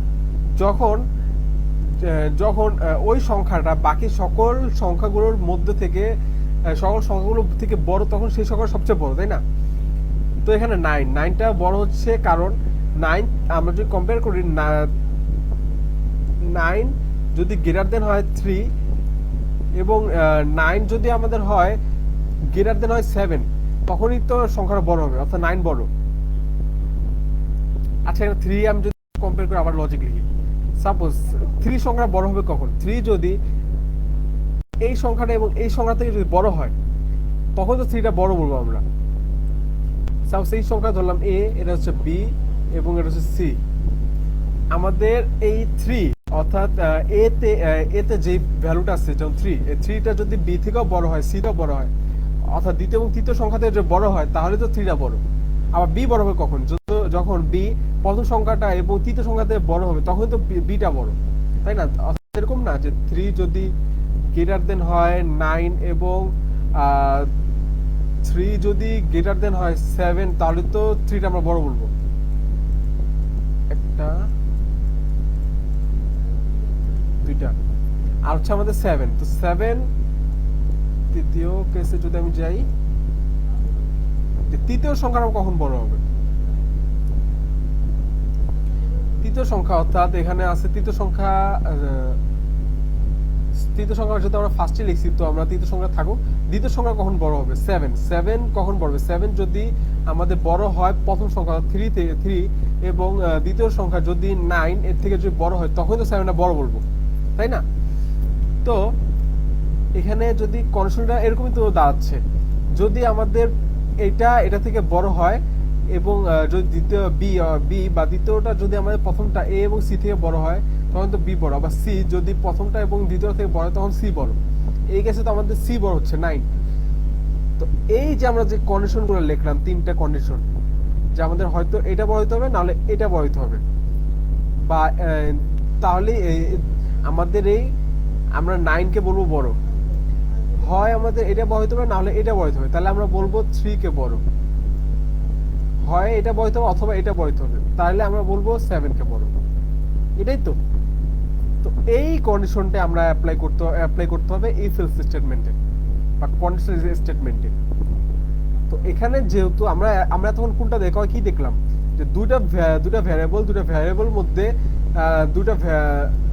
যখন যখন ওই সংখ্যাটা বাকি সকল সংখ্যাগুলোর মধ্যে থেকে, সকল সংখ্যাগুলো থেকে বড়, তখন সেই সংখ্যা সবচেয়ে বড়, তাই না? তো এখানে 9টা বড় হচ্ছে, কারণ 9 আমরা যদি কম্পেয়ার করি, 9 যদি গ্রেটার দেন হয় 3, এবং 9 যদি আমাদের হয় গ্রেটার দেন হয় 7, তখনই তো সংখ্যাটা বড় হবে, অর্থাৎ 9 বড়। আচ্ছা এখানে 3 আমি যদি কম্পেয়ার করি, আবার লজিক লিখি, সাপোজ 3 সংখ্যা বড় হবে কখন? 3 যদি এই সংখ্যাটা এবং এই সংখ্যা থেকে যদি বড় হয়, তখন তো 3টা বড় বলবো আমরা। সাপোজ এই সংখ্যা ধরলাম a, এটা হচ্ছে b, এবং এটা হচ্ছে c। আমাদের এই 3, অর্থাৎ a তে যে ভ্যালুটা আছে, যেমন 3, এই 3টা যদি b থেকেও বড় হয়, c থেকেও বড় হয়, অর্থাৎ দ্বিতীয় এবং তৃতীয় সংখ্যা থেকে যদি বড় হয়, তাহলে তো 3টা বড়। আবার b বড় হবে কখন? যখন b প্রথম সংখ্যাটা এবং তৃতীয় সংখ্যা থেকে বড় হবে, তখন তো bটা বড়, তাই না? এরকম না যে 3 যদি গ্রেটার দেন হয় 9 এবং 3 যদি গ্রেটার দেন হয় 7, তাহলে তো 3টা আমরা বড় বলবো। একটা, দুইটা, আর হচ্ছে আমাদের 7। তো 7 তৃতীয় কেসে যদি আমি যাই, যে তৃতীয় সংখ্যাটা কখন বড় হবে? তৃতীয় সংখ্যা, অর্থাৎ এখানে আছে তৃতীয় সংখ্যা যদি আমরা ফার্স্টে লিখছি, তো আমরা তৃতীয় সংখ্যা থাকুক। দ্বিতীয় সংখ্যা কখন বড় হবে? 7 কখন বড় হবে? 7 যদি আমাদের বড় হয় প্রথম সংখ্যা 3 এবং দ্বিতীয় সংখ্যা যদি 9 এর থেকে যদি বড় হয়, তখন তো 7টা বড় বলবো, তাই না? তো এখানে যদি কন্ডিশনটা এরকমই তো দাঁড়াচ্ছে, যদি আমাদের এটা থেকে বড় হয় এবং যদি দ্বিতীয় বি বা দ্বিতীয়টা যদি আমাদের প্রথমটা এ এবং সি থেকে বড় হয়, তখন তো বি বড়। আবার সি যদি প্রথমটা এবং দ্বিতীয় থেকে বড় হয়, তখন সি বড়। এই কেসে তো আমাদের সি বড় হচ্ছে 9। তো এই যে আমরা যে কন্ডিশনগুলো লিখলাম, তিনটা কন্ডিশন, যে আমাদের হয়তো এটা বড় হতে হবে, নাহলে এটা বড় হতে হবে, বা তাহলে আমাদের আমরা 9 কে বলবো বড়, হয় আমাদের এটা বড় হতে হবে, নাহলে এটা বড় হতে হবে। তাহলে আমরা বলবো 3 কে বড়, হয় এটা বড় হতে হবে অথবা এটা বড় হতে হবে, তাহলে আমরা বলবো 7 কে বড়। এটাই তো। তো এই কন্ডিশনটা আমরা অ্যাপ্লাই করতে হবে ইফ এলস স্টেটমেন্টে বা কন্ডিশনাল স্টেটমেন্টে। তো এখানে যেহেতু আমরা আমরা তখন কোনটা দেখা কি দেখলাম যে দুটা ভ্যারিয়েবল মধ্যে দুটা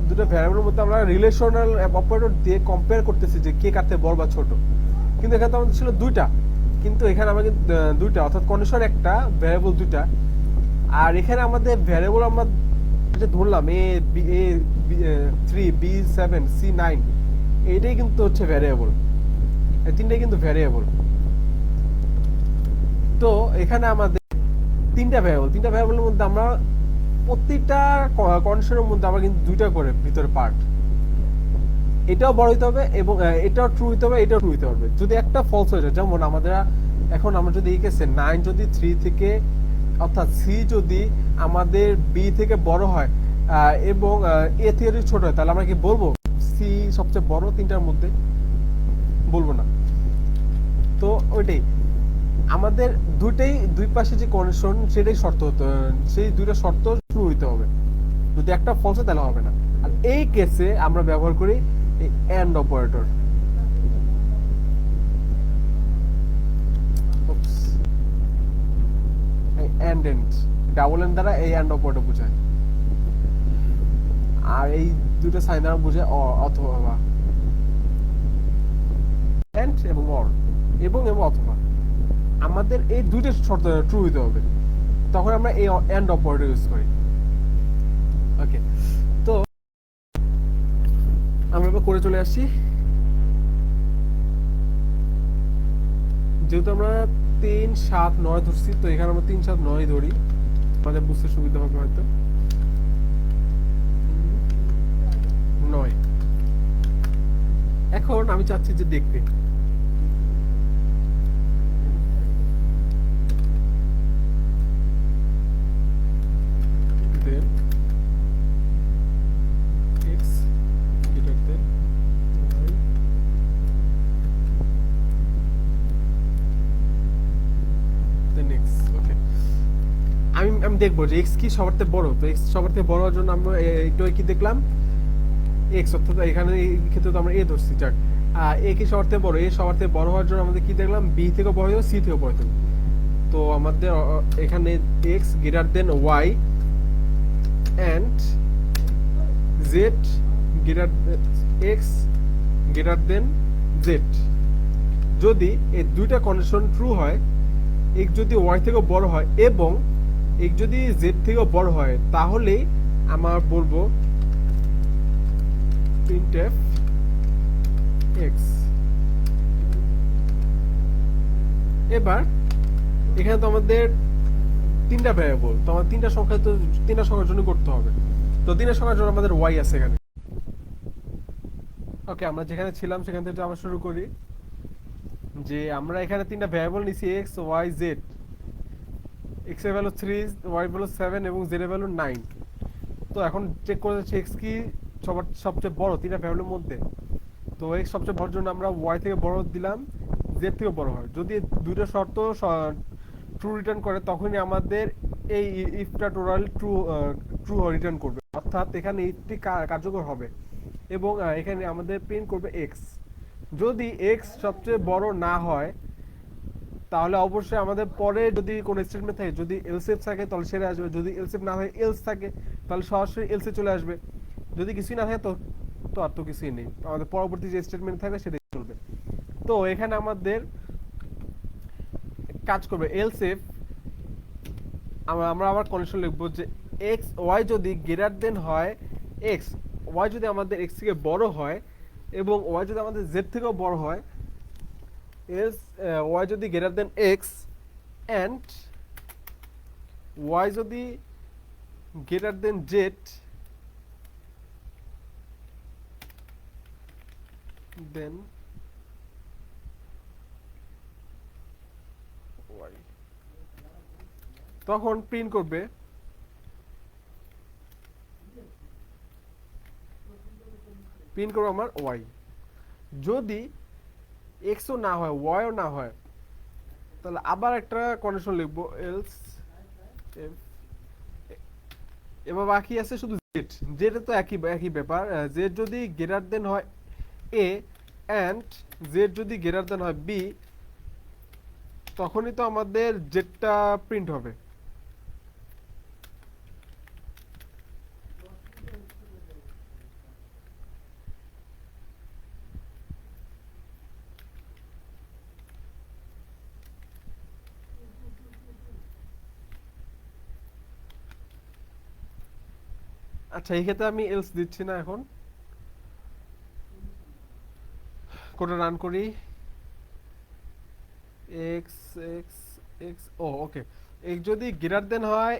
দুটা ভ্যারিয়েবলের মধ্যে আমরা রিলেশনাল অপারেটর দিয়ে কম্পেয়ার করতেছি যে কে কার থেকে বড় বা ছোট, কিন্তু এখানে তো আমাদের ছিল দুইটা, কিন্তু এখানে আমাদের দুইটা অর্থাৎ কন্ডিশন একটা, ভ্যারিয়েবল দুইটা। আর এখানে আমাদের ভ্যারিয়েবল আমরা যে ধরলাম A3 B7 C9, এইটাই কিন্তু হচ্ছে ভ্যারিয়েবল, এই তিনটাই কিন্তু ভ্যারিয়েবল। তো এখানে আমাদের তিনটা ভ্যারিয়েবলের মধ্যে আমরা প্রতিটা কন্ডিশনের মধ্যে আমরা কিন্তু দুইটা করে ভিতরে পার্ট, এটাও বড় হইতে হবে এবং এটাও ট্রু হইতে হবে, এটাও ট্রু হইতে হবে। যদি একটা ফলস হয়ে যায়, যেমন আমাদের এখন আমরা যদি এই কেসে 9 যদি 3 থেকে অর্থাৎ সি যদি আমাদের বি থেকে বড় হয় এবং এ থেকে যদি ছোট হয়, তাহলে আমরা কি বলবো সি সবচেয়ে বড় তিনটার মধ্যে? বলবো না। তো ওইটাই আমাদের দুই পাশে যে কন্ডিশন সেটাই শর্ত হতে, সেই দুইটা শর্ত ট্রু হইতে হবে। যদি একটা ফলস হয় তাহলে হবে না। আর এই কেসে আমরা ব্যবহার করি এই and operator. And double and দ্বারা এই এন্ড অপারেটর বোঝায়, আর এই দুটো সাইন দ্বারা বোঝায় অথবা, এন্ড এবং অর, এবং অথবা। আমাদের এই দুইটা শর্ত ট্রু হইতে হবে, তখন আমরা এই এন্ড অপারেটর ইউজ করি। ওকে, তো আমরা এবার করে চলে আসছি। যেহেতু আমরা 3 7 9 ধরছি, তো এখানে আমরা 3 7 9 ধরি, আমাদের বুঝতে সুবিধা হবে হয়তো। 9। এখন আমি চাচ্ছি যে দেখতে আমি দেখবো যে x কি সবার থেকে বড়। তো x সবার থেকে বড় হওয়ার জন্য আমরা একটু কি দেখলাম, x অর্থাৎ এখানে এই ক্ষেত্রে তো আমরা a ধরছি, যাক a কি সবার থেকে বড়, a সবার থেকে বড় হওয়ার জন্য আমাদের কি দেখলাম, b থেকে বড় হইতো, c থেকে বড় হইতো। তো আমাদের এখানে x greater than y and z greater x greater than z। যদি এই দুইটা কন্ডিশন ট্রু হয়, x যদি y থেকে বড় হয় এবং x যদি z থেকে বড় হয়, তাহলে আমরা বলবো printf x। এবার এখানে তো আমাদের তিনটা ভ্যারিয়েবল, তো আমাদের তিনটা সংখ্যার জন্য করতে হবে। তো তিনটা সংখ্যার জন্য আমাদের y আছে এখানে। ওকে, আমরা যেখানে ছিলাম সেখান থেকে আমরা শুরু করি, যে আমরা এখানে তিনটা ভ্যারিয়েবল নিছি x y z। x এর ভ্যালু 3, y এর ভ্যালু 7 এবং z এর ভ্যালু 9। তো এখন চেক করে যাচ্ছে x কি সবচেয়ে বড় তিনটা ভ্যারিয়েবলের মধ্যে। তো x সবচেয়ে বড় জন্য আমরা y থেকে বড় দিলাম, z থেকে বড় হয়। যদি দুইটা শর্ত ট্রু রিটার্ন করে, তখনই আমাদের এই ইফটা টোটাল ট্রু রিটার্ন করবে, অর্থাৎ এখানে ইফটি কার্যকর হবে এবং এখানে আমাদের প্রিন্ট করবে x। যদি x সবচেয়ে বড় না হয়, তাহলে অবশ্যই আমাদের পরে যদি কোনো স্টেটমেন্ট থাকে, যদি এলসিএফ থাকে তাহলে সেটা আসবে, যদি এলসিএফ না হয় এলস থাকে তাহলে সরাসরি এলসে চলে আসবে, যদি কিছুই না থাকে তো তো আর তো কিছুই নেই, আমাদের পরবর্তী যে স্টেটমেন্ট থাকবে সেটাই চলবে। তো এখানে আমাদের কাজ করবে এলসিএফ। আমরা আবার কন্ডিশন লিখবো যে এক্স ওয়াই যদি গ্রেটার দেন হয়, এক্স ওয়াই যদি আমাদের এক্স থেকে বড় হয় এবং ওয়াই যদি আমাদের জেড থেকেও বড় হয়, এলস ওয়াই যদি greater than X and Y যদি greater than Z, then Y, তখন প্রিন্ট করবে আমার ওয়াই। যদি এক্সও না হয় ওয়াইও না হয়, তাহলে আবার একটা কন্ডিশন লিখবো এলস। এবার বাকি আছে শুধু জেড। জেড তো একই ব্যাপার, জেড যদি গ্রেটার দেন হয় এ অ্যান্ড জেড যদি গ্রেটার দেন হয় বি, তখনই তো আমাদের জেটটা প্রিন্ট হবে। আচ্ছা, এই ক্ষেত্রে আমি এলস দিচ্ছি না এখন, কোডটা রান করি। এক্স এক্স এক্স, ও ওকে। এক্স যদি গ্রেটার দেন হয়,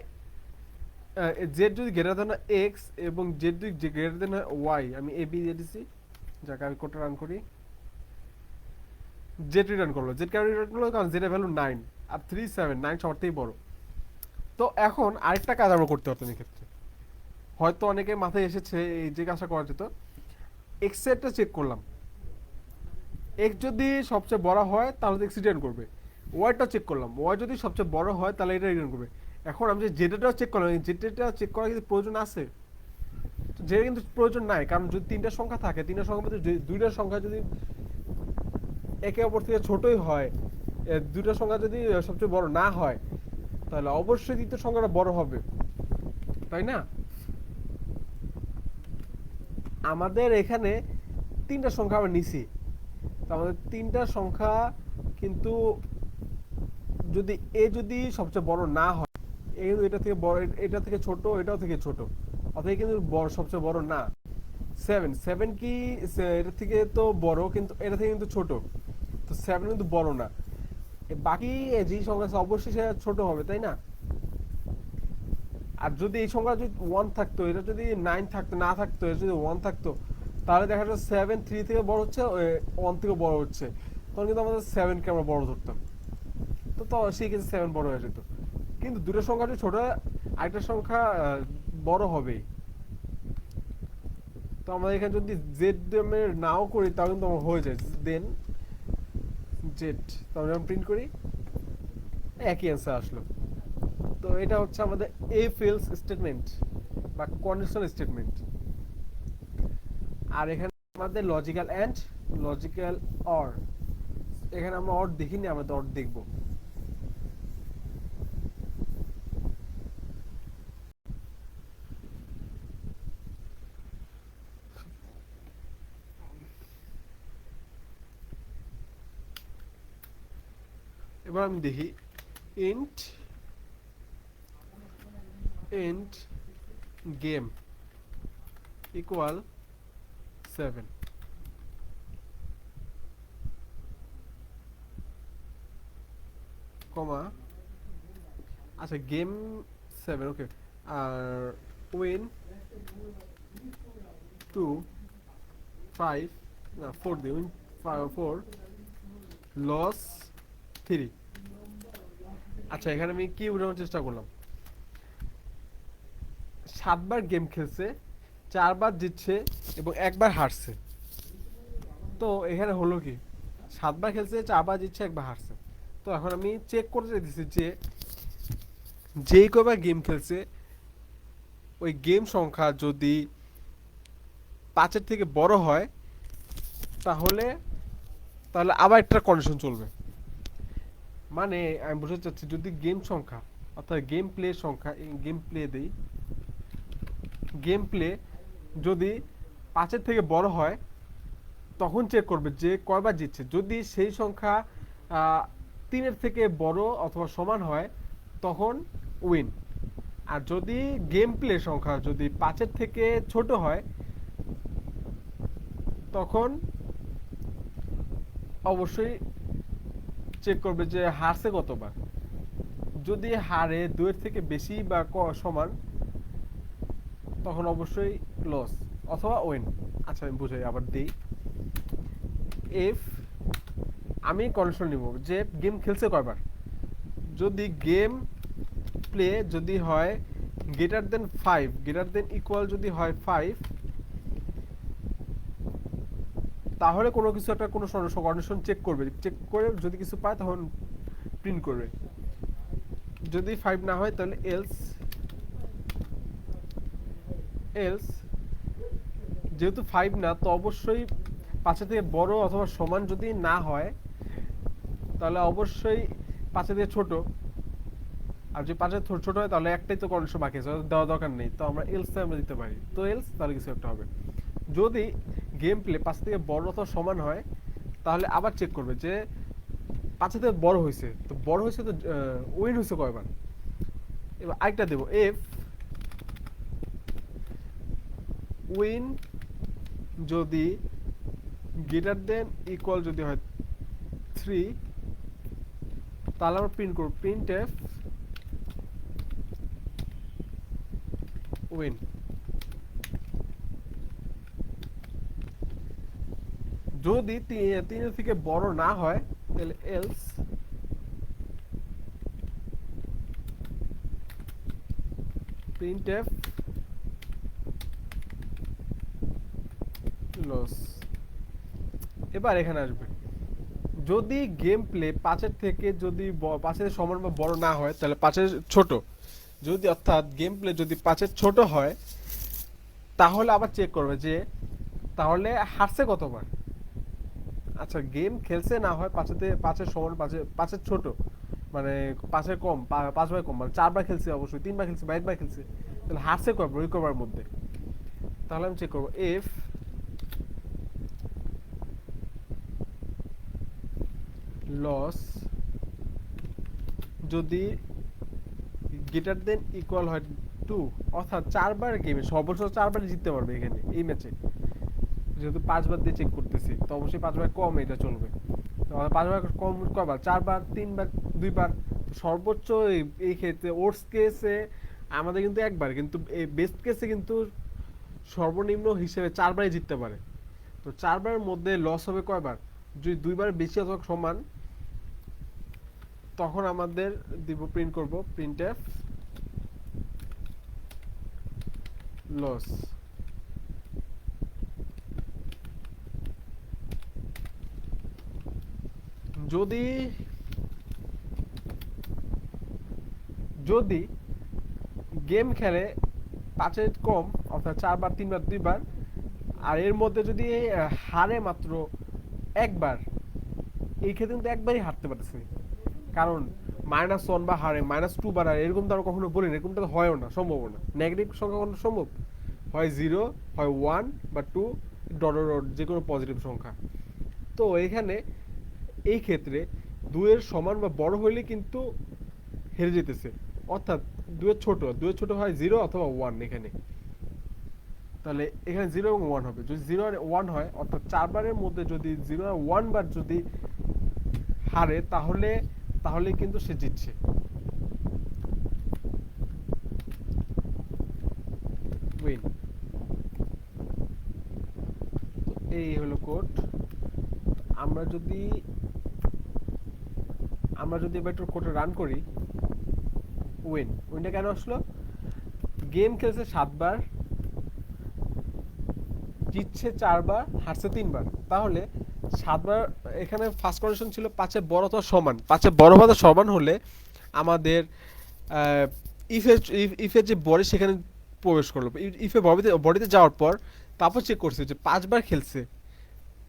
জেড যদি গ্রেটার দেন হয় এক্স, এবং জেড যদি গ্রেটার দেন হয় ওয়াই, আমি এ বি দিয়ে দিছি। যাকে আমি কোডটা রান করি, জেড রিটার্ন করলো। জেড কেন রিটার্ন করলো? কারণ জেড এর ভ্যালু 9, আর 3 7 9 সবার থেকেই বড়। তো এখন আরেকটা কাজ আমরা করতে পারতাম এই ক্ষেত্রে, হয়তো অনেকে মাথায় এসেছে এই যে কাজটা করা যেত। এক্স এরটা চেক করলাম, এক্স যদি সবচেয়ে বড় হয় তাহলে এক্স রিটার্ন করবে। ওয়াইটা চেক করলাম, ওয়াই যদি সবচেয়ে বড় হয় তাহলে এটা রিটার্ন করবে। এখন আমি যে জেডেটাও চেক করলাম, এই জেডেটা চেক করার কিন্তু প্রয়োজন আছে? জেড কিন্তু প্রয়োজন নাই, কারণ যদি তিনটা সংখ্যা থাকে, তিনটা সংখ্যার মধ্যে দুইটা সংখ্যা যদি একে অপর থেকে ছোটই হয়, দুইটা সংখ্যা যদি সবচেয়ে বড় না হয়, তাহলে অবশ্যই দ্বিতীয় সংখ্যাটা বড় হবে, তাই না? আমাদের এখানে তিনটা সংখ্যা আমরা নিছি, তো আমাদের তিনটা সংখ্যা কিন্তু যদি যদি সবচেয়ে বড় না হয়, এ কিন্তু এটা থেকে বড়, এটা থেকে ছোট, এটাও থেকে ছোট, অতএব কিন্তু বড় সবচেয়ে বড় না। সেভেন, সেভেন কি এটা থেকে তো বড়, কিন্তু এটা থেকে কিন্তু ছোট, তো সেভেন কিন্তু বড় না। বাকি যে সংখ্যা আছে অবশ্যই সেটা ছোট হবে, তাই না? আর যদি এই সংখ্যা যদি ওয়ান থাকতো, এটা যদি নাইন থাকতো, না থাকতো, এটা যদি ওয়ান থাকতো, তাহলে দেখা যাচ্ছে সেভেন থ্রি থেকে বড় হচ্ছে, ওয়ান থেকে বড় হচ্ছে, তখন কিন্তু আমাদের সেভেনকে আমরা বড় ধরতাম। তো তো সেই ক্ষেত্রে সেভেন বড় হয়ে যেত। কিন্তু দুটো সংখ্যা যদি ছোট হয়, আরেকটা সংখ্যা বড় হবেই। তো আমরা এখানে যদি জেড নাও করি তাও কিন্তু আমার হয়ে যায়, দেন জেড, তো আমরা প্রিন্ট করি, একই অ্যান্সার আসলো। তো এটা হচ্ছে আমাদের এফ এলস স্টেটমেন্ট বা কন্ডিশনাল স্টেটমেন্ট। আর এখানে আমাদের লজিক্যাল এন্ড, লজিক্যাল অর। এখানে আমরা অর দেখিনি, আমরা অর দেখবো। এবার আমি দেখি, ইন্ট ইন্ট গেম ইকুয়াল 7, কমা, আচ্ছা গেম 7, ওকে। আর উইন 2 5, না 4 দিই, উইন 4, লস 3। আচ্ছা, এখানে আমি কি বোঝানোর চেষ্টা করলাম, 7বার গেম খেলছে, 4বার জিতছে এবং একবার হারছে। তো এখানে হলো কি, 7বার খেলছে, 4বার জিতছে, একবার হারছে। তো এখন আমি চেক করতে চাইতেছি যে যেই কয়বার গেম খেলছে ওই গেম সংখ্যা যদি 5-এর থেকে বড় হয়, তাহলে তাহলে আবার একটা কন্ডিশন চলবে। মানে আমি বুঝতে চাচ্ছি, যদি গেম সংখ্যা অর্থাৎ গেম প্লে সংখ্যা, গেম প্লে দেই, গেম প্লে যদি 5-এর থেকে বড় হয়, তখন চেক করবে যে কয়বার জিতছে। যদি সেই সংখ্যা 3-এর থেকে বড় অথবা সমান হয়, তখন উইন। আর যদি গেম প্লে সংখ্যা যদি 5-এর থেকে ছোট হয়, তখন অবশ্যই চেক করবে যে হারছে কতবার। যদি হারে 2-এর থেকে বেশি বা সমান, তখন অবশ্যই লস অথবা উইন। আচ্ছা, আমি বুঝাই আবার দিই। ইফ, আমি কন্ডিশন নিব যে গেম খেলছে কয়বার। যদি গেম প্লে যদি হয় greater than 5, greater than equal যদি হয় 5, তাহলে কোনো কিছু একটা কোনো কন্ডিশন চেক করবে, চেক করে যদি কিছু পায় তখন প্রিন্ট করবে। যদি 5 না হয় তাহলে এলস, এলস যেহেতু 5 না, তো অবশ্যই 5-এর থেকে বড় অথবা সমান যদি না হয়, তাহলে অবশ্যই পাঁচে দিয়ে ছোট, আর যদি পাঁচে ছোট হয় তাহলে একটাই তো কন্ডিশন বাকি আছে, দেওয়া দরকার নেই, তো আমরা এলস আমরা দিতে পারি, তো এলস তাহলে কিছু একটা হবে। যদি গেম প্লে পাঁচ থেকে বড় অথবা সমান হয় তাহলে আবার চেক করবে যে পাঁচে থেকে বড় হয়েছে, তো বড় হয়েছে তো উইন হয়েছে কয়বার। এবার আরেকটা দেবো, এফ উইন যদি গ্রেটার দেন ইকুয়াল যদি হয় 3, তাহলে আমরা প্রিন্ট করব প্রিন্ট এফ উইন। যদি তিনের থেকে বড় না হয় তাহলে এলস প্রিন্ট এফ লস। এবার এখানে আসবে, যদি গেম প্লে পাঁচের থেকে যদি পাঁচের সমান বা বড় না হয় তাহলে পাঁচের ছোট, যদি অর্থাৎ গেম প্লে যদি পাঁচের ছোট হয় তাহলে আবার চেক করবে যে তাহলে হারছে কতবার। আচ্ছা গেম খেলছে না হয় পাঁচের সমান, পাঁচের ছোট মানে পাঁচের কম, পাঁচবার কম, মানে চারবার খেলছে, অবশ্যই তিনবার খেলছে বা একবার খেলছে, তাহলে হারছে কয়বার ওই কয়বার মধ্যে। তাহলে আমি চেক করবো এফ লস যদি গ্রেটার দেন ইকুয়াল হয় 2, অর্থাৎ চারবার গেমে সর্বোচ্চ চারবার জিততে পারবে এখানে এই ম্যাচে, যেহেতু পাঁচবার দিয়ে চেক করতেছি তো অবশ্যই পাঁচবার কম এটা চলবে। তো পাঁচবার কম কয়বার, চারবার, তিনবার, দুইবার, সর্বোচ্চ এই ক্ষেত্রে ওর্স কেসে আমাদের কিন্তু একবার, কিন্তু এই বেস্ট কেসে কিন্তু সর্বনিম্ন হিসেবে চারবারই জিততে পারে। তো চারবারের মধ্যে লস হবে কয়বার, যদি দুইবার বেশি অথবা সমান তখন আমাদের দিব প্রিন্ট করব প্রিন্ট এফ লস। যদি যদি গেম খেলে পাঁচের কম অর্থাৎ চারবার, তিনবার, দুইবার, আর এর মধ্যে যদি হারে মাত্র একবার, এই ক্ষেত্রে কিন্তু একবারই হারতে পারতেছে, কারণ -1 বা হারে -2 বার হারে এরকম তো আমরা কখনো বলি না, এরকমটা তো হয়ও না, সম্ভব না। নেগেটিভ সংখ্যা কখনো সম্ভব হয় 0, হয় 1 বা 2, ডট ডট যে কোনো পজিটিভ সংখ্যা। তো এখানে এই ক্ষেত্রে 2 এর সমান বা বড় হইলে কিন্তু হেরে যেতেছে, অর্থাৎ 2 এর ছোট হয় 0 অথবা 1 এখানে, তাহলে এখানে 0 এবং 1 হবে। যদি 0 আর 1 হয় অর্থাৎ চারবারের মধ্যে যদি 0 আর 1 বার যদি হারে তাহলে তাহলে কিন্তু সে জিতছে। উইন। এই হলো কোড। আমরা যদি এবার একটু কোডটা রান করি, উইনটা কেন আসলো, গেম খেলছে 7 বার, জিতছে 4 বার, হারছে 3 বার, তাহলে 7 বার এখানে ফার্স্ট কন্ডিশন ছিল 5 এর বড় অথবা সমান, 5 এর বড় বা সমান হলে আমাদের ইফের যে বডি সেখানে প্রবেশ করলো, ইফে বডিতে যাওয়ার পর তারপর চেক করছে যে 5 বার খেলছে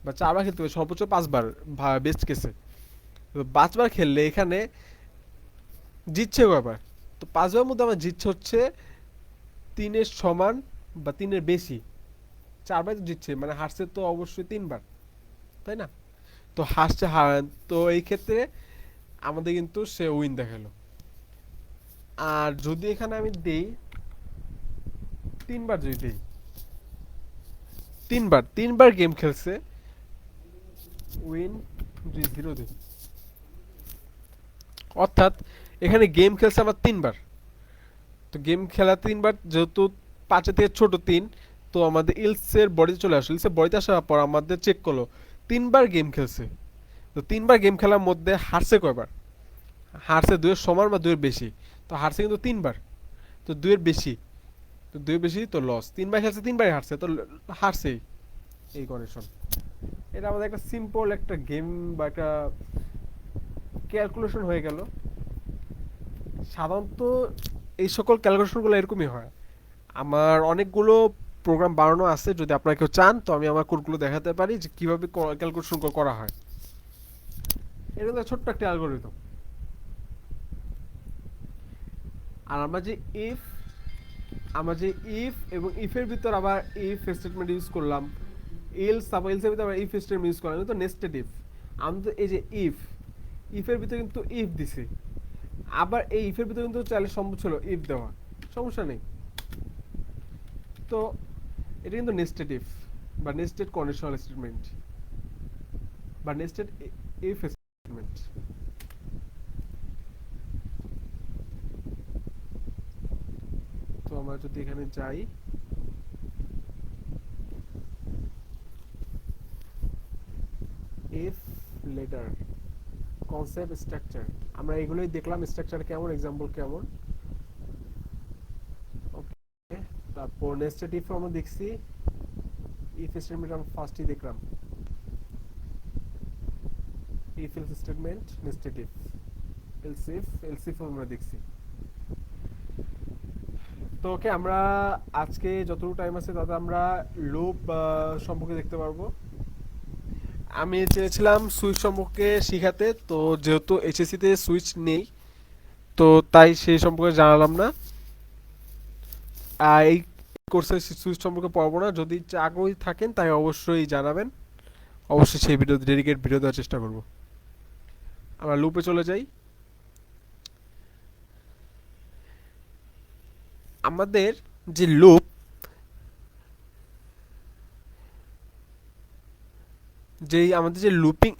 বা 4 বার খেলতে হবে, সর্বোচ্চ 5 বার বেস্ট কেসে, তো 5 বার খেললে এখানে জিতছে কয়বার, তো 5 বারের মধ্যে আমার জিতছে হচ্ছে 3 এর সমান বা 3 এর বেশি, 4 বার তো জিতছে, মানে হারছে তো অবশ্যই 3 বার, তাই না। তো তো এই ক্ষেত্রে আমাদের কিন্তু সে উইন দেখালো। আর যদি এখানে আমি দেই 3 বার, যদি দেই 3 বার গেম খেলছে, উইন যদি 0 দিই, অর্থাৎ এখানে গেম খেলছে আমার 3 বার, তো গেম খেলা 3 বার, যেহেতু 5 থেকে ছোট 3, তো আমাদের ইলসের বডিতে চলে আসলো, ইলসের বডিতে আসার পর আমাদের চেক করলো 3 বার গেম খেলছে, তো 3 বার গেম খেলার মধ্যে হারছে কয়বার, হারছে 2 এর সমান বা 2 এর বেশি, তো হারছে কিন্তু 3 বার, তো 2 এর বেশি, তো 2 এর বেশি তো লস, 3 বার খেলছে 3 বারই হারছে, তো হারছেই, এই কন্ডিশন। এটা আমাদের একটা সিম্পল একটা গেম বা একটা ক্যালকুলেশন হয়ে গেল। সাধারণত এই সকল ক্যালকুলেশনগুলো এরকমই হয়। আমার অনেকগুলো প্রোগ্রাম বানানো আছে, যদি আপনারা কেউ চান তো আমি আমার কোডগুলো দেখাতে পারি যে কিভাবে ক্যালকুলেশন করা হয়। এটা ছোট্ট একটা অ্যালগরিদম। আর আমরা যে ইফ এবং ইফের ভিতর আবার ইফ স্টেটমেন্ট ইউজ করলাম, এলস আবার এলসের ভিতর আবার ইফ স্টেটমেন্ট ইউজ করলাম, এটা তো নেস্টেড ইফ। আমি তো এই যে ইফের ভিতরে কিন্তু ইফ দিছি, আবার এই ইফের ভিতরে কিন্তু চাইলে সম্ভব ছিল ইফ দেওয়া, সমস্যা নেই। তো এটা কিন্তু নেস্টেড ইফ বা নেস্টেড কন্ডিশনাল স্টেটমেন্ট বা নেস্টেড ইফ স্টেটমেন্ট। তো আমরা যদি এখানে যাই, ইফ লেটার কনসেপ্ট স্ট্রাকচার, আমরা এগুলোই দেখলাম, স্ট্রাকচার কেমন, এক্সাম্পল কেমন। ওকে, তারপর নেস্টেড ইফ আমরা দেখছি, ইফ স্টেটমেন্ট আমরা ফার্স্টই দেখলাম, if else statement, nested if, else if আমরা দেখছি। তো ওকে, আমরা আজকে যতটুকু টাইম আছে তাতে আমরা লুপ সম্পর্কে দেখতে পারবো। আমি চেয়েছিলাম সুইচ সম্পর্কে শিখাতে, তো যেহেতু এইচএসসি তে সুইচ নেই তো তাই সেই সম্পর্কে জানালাম না। এই কোর্সে সুইচ সম্পর্কে পড়বো না। যদি আগ্রহী থাকেন তাই অবশ্যই জানাবেন, অবশ্যই সেই ভিডিও ডেডিকেট ভিডিও দেওয়ার চেষ্টা করব। আমরা লুপে চলে যাই। আমাদের যে লুপ, আমাদের যে looping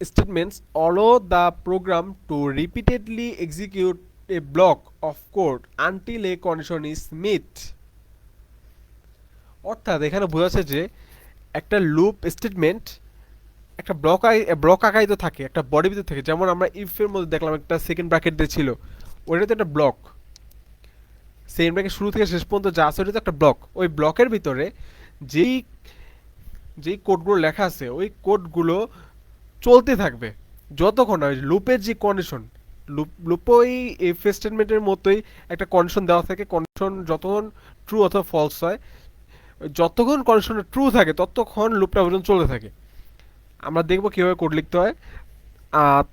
statements allow the program to repeatedly execute a block of code until a condition is met। অর্থাৎ এখানে বোঝাচ্ছে যে একটা লুপ স্টেটমেন্ট একটা ব্লক আকারে তো থাকে, একটা বডি ভিতরে থাকে। যেমন আমরা ইফ এর মধ্যে দেখলাম একটা সেকেন্ড ব্র্যাকেট দিয়ে ছিল, ওইটা তো একটা ব্লক। সেকেন্ড ব্র্যাকেট শুরু থেকে শেষ পর্যন্ত যা আছে ওইটা তো একটা ব্লক। ওই ব্লকের ভিতরে যেই যেই কোডগুলো লেখা আছে ওই কোডগুলো চলতে থাকবে যতক্ষণ না লুপের যে কন্ডিশন, লুপ ওই ইফ স্টেটমেন্টের মতোই একটা কন্ডিশন দেওয়া থাকে। কন্ডিশন যতক্ষণ ট্রু অথবা ফলস হয়, যতক্ষণ কন্ডিশনটা ট্রু থাকে ততক্ষণ লুপটা পর্যন্ত চলতে থাকে। আমরা দেখবো কিভাবে কোড লিখতে হয়।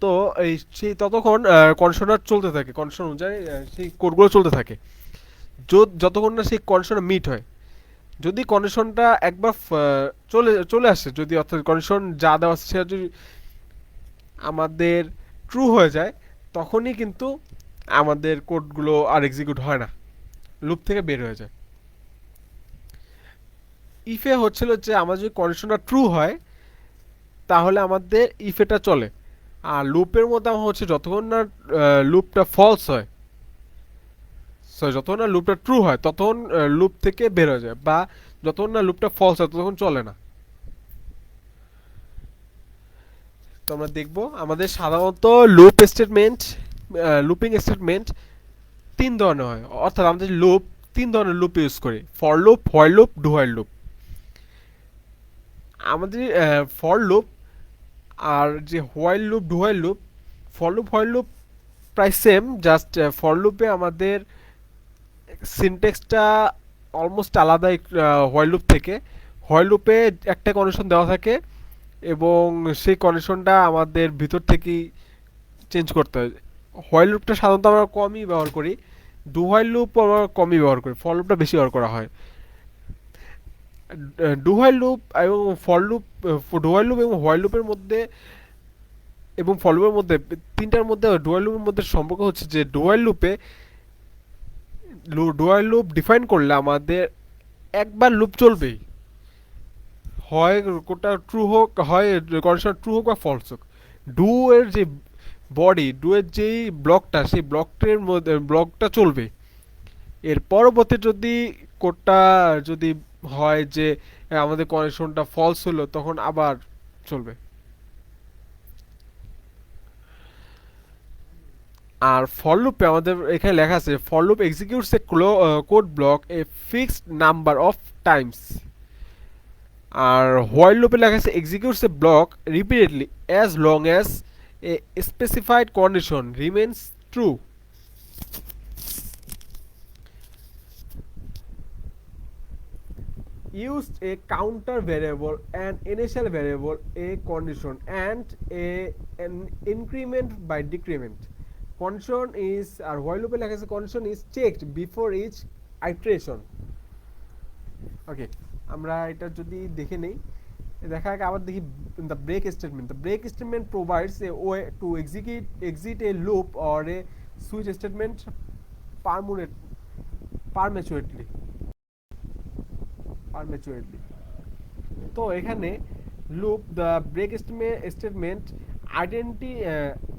তো এই সেই ততক্ষণ কন্ডিশনটা চলতে থাকে, কন্ডিশন অনুযায়ী সেই কোডগুলো চলতে থাকে যতক্ষণ না সেই কন্ডিশনটা মিট হয়। যদি কন্ডিশনটা একবার চলে চলে আসে, যদি অর্থাৎ কন্ডিশন যা দেওয়া আছে সেটা যদি আমাদের ট্রু হয়ে যায়, তখনই কিন্তু আমাদের কোডগুলো আর এক্সিকিউট হয় না, লুপ থেকে বের হয়ে যায়। ইফে হচ্ছিল যে আমাদের যদি কন্ডিশনটা ট্রু হয় তাহলে আমাদের ইফেটা চলে। আর লুপের মধ্যে আমার হচ্ছে যতক্ষণ না লুপটা ফলস হয়, সরি যতক্ষণ না লুপটা ট্রু হয় ততক্ষণ লুপ থেকে বের হয়ে যায়, বা যতক্ষণ না লুপটা ফলস হয় ততক্ষণ চলে না। তো আমরা দেখব আমাদের সাধারণত লুপিং স্টেটমেন্ট তিন ধরনের হয়। অর্থাৎ আমাদের লুপ তিন ধরনের লুপ ইউজ করি: for loop, while loop, do while loop. আমাদের ফর লুপ আর যে while loop, do while loop, while loop প্রায় সেম, জাস্ট ফর লুপে আমাদের সিনটেক্সটা অলমোস্ট আলাদা হোয়াইল লুপ থেকে। হোয়াইল লুপে একটা কন্ডিশন দেওয়া থাকে এবং সেই কন্ডিশনটা আমাদের ভিতর থেকেই চেঞ্জ করতে হয়। হোয়াইল লুপটা সাধারণত আমরা কমই ব্যবহার করি, ডু হোয়াইল লুপ আমরা কমই ব্যবহার করি, ফর লুপটা বেশি ব্যবহার করা হয়। ডু হোয়াইল লুপ এবং for loop, do while loop এবং হোয়াইল লুপের মধ্যে এবং ফর লুপের মধ্যে, তিনটার মধ্যে ডু হোয়াইল লুপের মধ্যে সম্পর্ক হচ্ছে যে ডু হোয়াইল লুপ ডিফাইন করলে আমাদের একবার লুপ চলবেই, হয় কোনটা ট্রু হোক, হয় কন্ডিশন ট্রু হোক বা ফলস হোক। ডু এর যে ডু এর যেই ব্লকটা, সেই ব্লকটার মধ্যে ব্লকটা চলবে। এর পরবর্তী যদি কোডটা যদি হয় যে আমাদের কন্ডিশনটা ফলস হলো, তখন আবার চলবে। আর ফর লুপে আমাদের এখানে লেখা আছে for loop executes a code block a fixed number of times. আর হোয়াইল লুপে লেখা আছে executes a block repeatedly as long as a specified condition remains true. Used a counter variable, an initial variable, a condition, and an increment by decrement. Condition is, আর while লুপে লেখা আছে condition is checked before each iteration. Okay, আমরা এটা যদি দেখে নেই, দেখা আগে আবার দেখি the break statement. The break statement provides a way to exit a loop or a switch statement prematurely. তো এখানে loop the break statement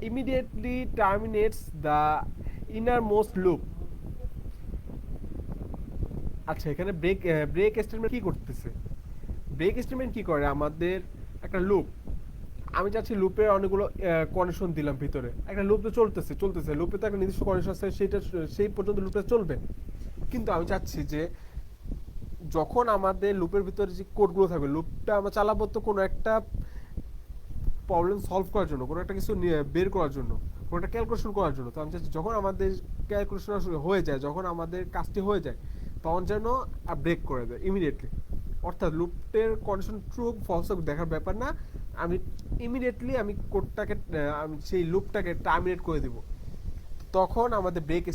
immediately terminates the innermost loop. আচ্ছা, এখানে ব্রেক স্টেটমেন্ট কি করতেছে? ব্রেক স্টেটমেন্ট কি করে, আমাদের একটা লুপ, আমি চাচ্ছি লুপের অনেকগুলো কন্ডিশন দিলাম ভিতরে, একটা লুপ তো চলতেছে লুপে তো একটা নির্দিষ্ট কন্ডিশন আছে, সেটা সেই পর্যন্ত লুপটা চলবে। কিন্তু আমি চাচ্ছি যে যখন আমাদের লুপের ভিতরে যে কোডগুলো থাকবে, লুপটা আমরা চালাবো তো কোনো একটা প্রবলেম সলভ করার জন্য, কোনো একটা কিছু বের করার জন্য, কোনো একটা ক্যালকুলেশন করার জন্য। তো আমি চাচ্ছি যখন আমাদের ক্যালকুলেশন হয়ে যায়, যখন আমাদের কাজটি হয়ে যায়, তখন যেন ব্রেক করে দেয় ইমিডিয়েটলি। অর্থাৎ লুপের কন্ডিশন ট্রু ফলস দেখার ব্যাপার না, আমি ইমিডিয়েটলি আমি কোডটাকে আমি সেই লুপটাকে টার্মিনেট করে দেব, তখন আমাদের ব্রেক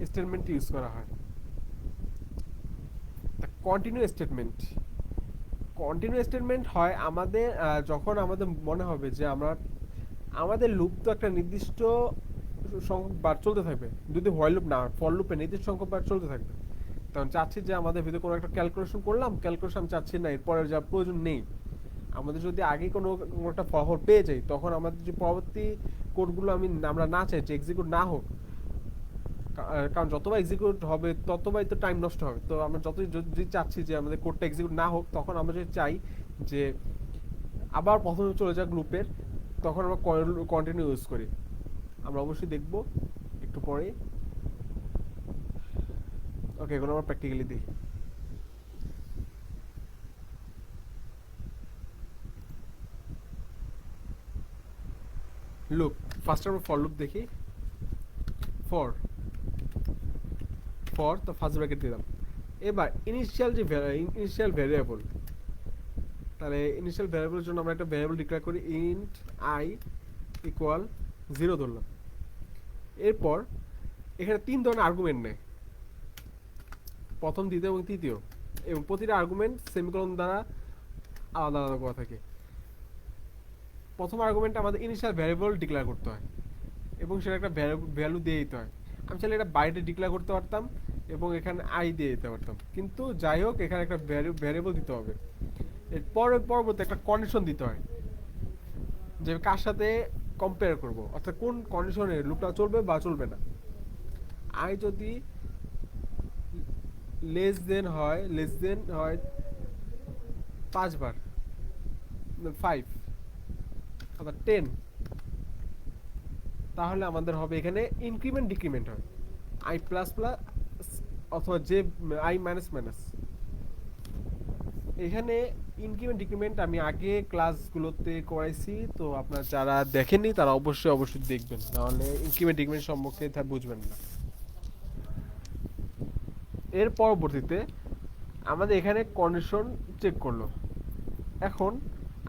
স্টেটমেন্ট ইউজ করা হয়। কন্টিনিউ স্টেটমেন্ট হয় আমাদের যখন আমাদের মনে হবে যে আমাদের লুপ তো একটা নির্দিষ্ট সংখ্যক বার চলতে থাকবে, যদি হোয়াইল লুপ না ফর লুপে নির্দিষ্ট সংখ্যক বার চলতে থাকবে, তখন চাচ্ছি যে আমাদের ভিতরে কোনো একটা ক্যালকুলেশন করলাম, ক্যালকুলেশন চাচ্ছি না এরপরে যা প্রয়োজন নেই, আমাদের যদি আগে কোনো একটা ফলাফল পেয়ে যাই, তখন আমাদের যে পরবর্তী কোডগুলো আমরা না চাই যে এক্সিকিউট না হোক, কারণ যতবার এক্সিকিউট হবে ততবারই তো টাইম নষ্ট হবে। তো আমরা যদি চাচ্ছি যে আমাদের কোডটা এক্সিকিউট না হোক, তখন আমরা যদি চাই যে আবার প্রথমে চলে যাক লুপের, তখন আমরা কন্টিনিউ ইউজ করি। আমরা অবশ্যই দেখব একটু পরে। ওকে, এখন আমরা প্র্যাকটিক্যালি দেখি। লুপ, ফার্স্ট আমরা ফর লুপ দেখি। ফর তো ফার্স্ট ব্র্যাকেট দিলাম। এবার ইনিশিয়াল ভ্যারিয়েবল, তাহলে ইনিশিয়াল ভ্যারিয়েবলের জন্য আমরা একটা ভ্যারিয়েবল ডিক্লেয়ার করি, ইন্ট আই ইকুয়াল 0 ধরলাম। এরপর এখানে 3 ধরনের আর্গুমেন্ট নেয়, প্রথম, দ্বিতীয় এবং তৃতীয়, এবং প্রতিটা আর্গুমেন্ট সেমিকোলন দ্বারা আলাদা আলাদা করা থাকে। প্রথম আর্গুমেন্টে আমাদের ইনিশিয়াল ভ্যারিয়েবল ডিক্লেয়ার করতে হয় এবং সেটা একটা ভ্যালু দিয়ে দিতে হয়। আমি চাইলে এটা বাইরে ডিক্লেয়ার করতে পারতাম এবং এখানে আই দিয়ে দিতে পারতাম, কিন্তু যাই হোক এখানে একটা ভ্যারিয়েবল দিতে হবে। এরপরে পরবর্তী একটা কন্ডিশন দিতে হয়, যে কার সাথে কম্পেয়ার করব, অর্থাৎ কোন কন্ডিশনে লুপটা চলবে বা চলবে না। আই যদি লেস দেন হয় 5 বার, 5 অর্থাৎ 10, তাহলে আমাদের হবে এখানে ইনক্রিমেন্ট ডিক্রিমেন্ট হয়, আই প্লাস প্লাস অথবা যে আই মাইনাস মাইনাস। এখানে ইনক্রিমেন্ট ডিক্রিমেন্ট আমি আগে ক্লাসগুলোতে করাইছি, তো আপনারা যারা দেখেননি তারা অবশ্যই দেখবেন, নাহলে ইনক্রিমেন্ট ডিক্রিমেন্ট সম্পর্কে তা বুঝবেন না। এর পরবর্তীতে আমাদের এখানে কন্ডিশন চেক করলো, এখন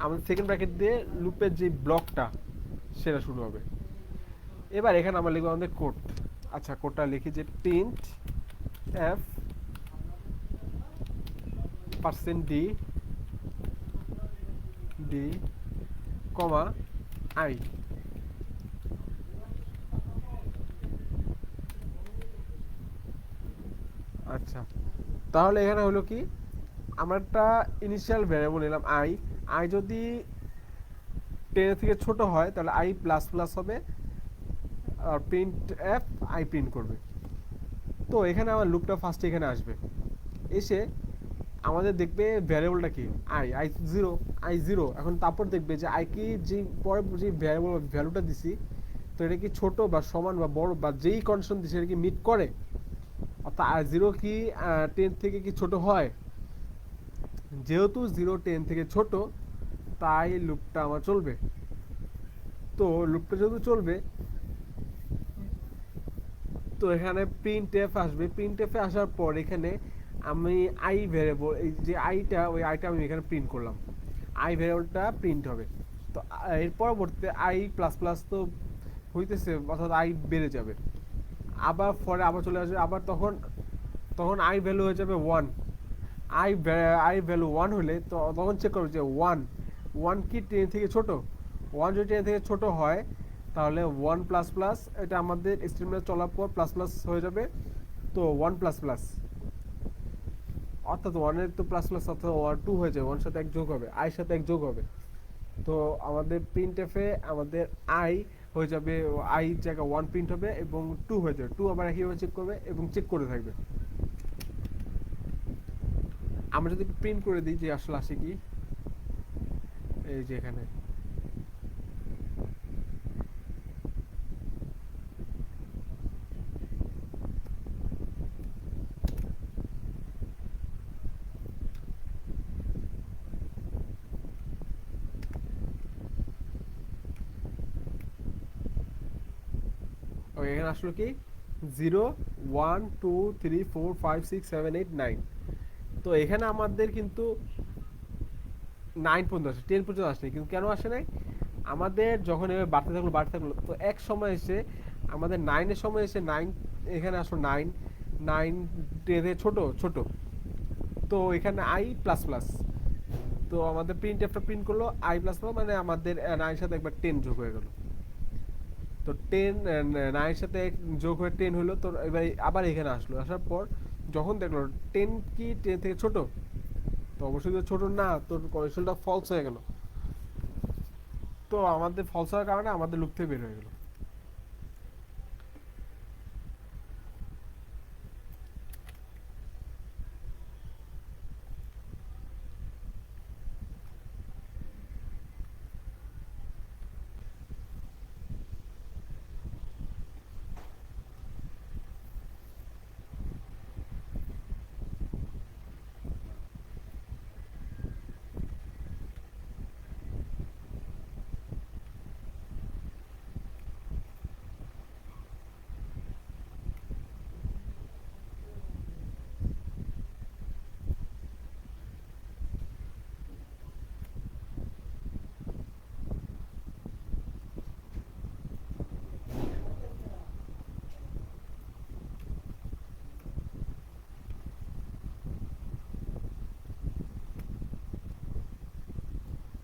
আমাদের সেকেন্ড ব্র্যাকেট দিয়ে লুপের যে ব্লকটা সেটা শুরু হবে। এবার এখানে আমরা লিখবো আমাদের কোড। আচ্ছা, কোডটা লিখি যে print F %d comma I. আচ্ছা, তাহলে এখানে হলো কি, আমরা একটা ইনিশিয়াল ভ্যারিয়েবল নিলাম আই যদি 10 থেকে ছোট হয় তাহলে আই প্লাস প্লাস হবে, আর প্রিন্ট এফ আই প্রিন্ট করবে। তো এখানে আমার লুপটা ফার্স্টে এখানে আসবে, এসে আমাদের দেখবে ভ্যারিয়েবলটা কি আই জিরো। এখন তারপর দেখবে যে আই কি যে পরে যে ভ্যালুটা দিছি, তো এটা কি ছোট বা সমান বা বড় বা যেই কন্ডিশন দিছে এটা কি মিট করে, অর্থাৎ জিরো কি 10 থেকে কি ছোট হয়। যেহেতু 0 10 থেকে ছোট, তাই লুপটা আমার চলবে। তো লুপটা যেহেতু চলবে, তো এখানে প্রিন্ট এফ আসবে। প্রিন্ট এফে আসার পর এখানে আমি আই ভ্যারিয়েবল, এই যে ওই আইটা আমি এখানে প্রিন্ট করলাম, আই ভ্যারিয়েবলটা প্রিন্ট হবে। তো এর পরবর্তীতে আই প্লাস প্লাস তো হইতেছে, অর্থাৎ আই বেড়ে যাবে। আবার পরে আবার চলে আসবে, আবার তখন তখন আই ভ্যালু হয়ে যাবে one. I I value one হলে তো তখন চেক করবে যে ওয়ান ওয়ান কি টেন থেকে ছোট। ওয়ান যদি টেন থেকে ছোট হয় তাহলে ওয়ান প্লাস প্লাস, এটা আমাদের স্টেটমেন্ট চলার পর প্লাস প্লাস হয়ে যাবে। তো ওয়ান প্লাস প্লাস অর্থাৎ ওয়ানের তো প্লাস প্লাস অর্থাৎ ওয়ান টু হয়ে যাবে, ওয়ান সাথে এক যোগ হবে, আই সাথে এক যোগ হবে। তো আমাদের প্রিন্ট এফে আমাদের আই হয়ে যাবে, আই জায়গা ওয়ান প্রিন্ট হবে এবং টু হয়ে যাবে, টু আবার একইভাবে চেক করবে এবং চেক করে থাকবে। আমরা যদি প্রিন্ট করে দিই যে আসলে আসে কি, এই যে এখানে ওকে, এখানে আসলো কি 0 1 2 3 4 5 6 7 8 9। তো এখানে আমাদের কিন্তু 9 পর্যন্ত আসে, 10 পর্যন্ত আসেনি। কিন্তু কেন আসে নাই, আমাদের যখন এভাবে বাড়তে থাকলো তো এক সময় এসে আমাদের নাইনের সময় এসে নাইন, এখানে আসলো নাইন, নাইন টেনে ছোট ছোট। তো এখানে আই প্লাস প্লাস, তো আমাদের প্রিন্ট একটা প্রিন্ট করলো আই প্লাস প্লাস, মানে আমাদের নাইনের সাথে একবার টেন যোগ হয়ে গেল। তো টেন নাইনের সাথে যোগ হয়ে টেন হলো, তো এবার আবার এখানে আসলো, আসার পর যখন দেখলো টেন কি টেন থেকে ছোট, তো অবশ্যই তো ছোট না, তোর কন্ডিশনটা ফলস হয়ে গেল। তো আমাদের ফলস হওয়ার কারণে আমাদের লুপ থেকে বের হয়ে গেল।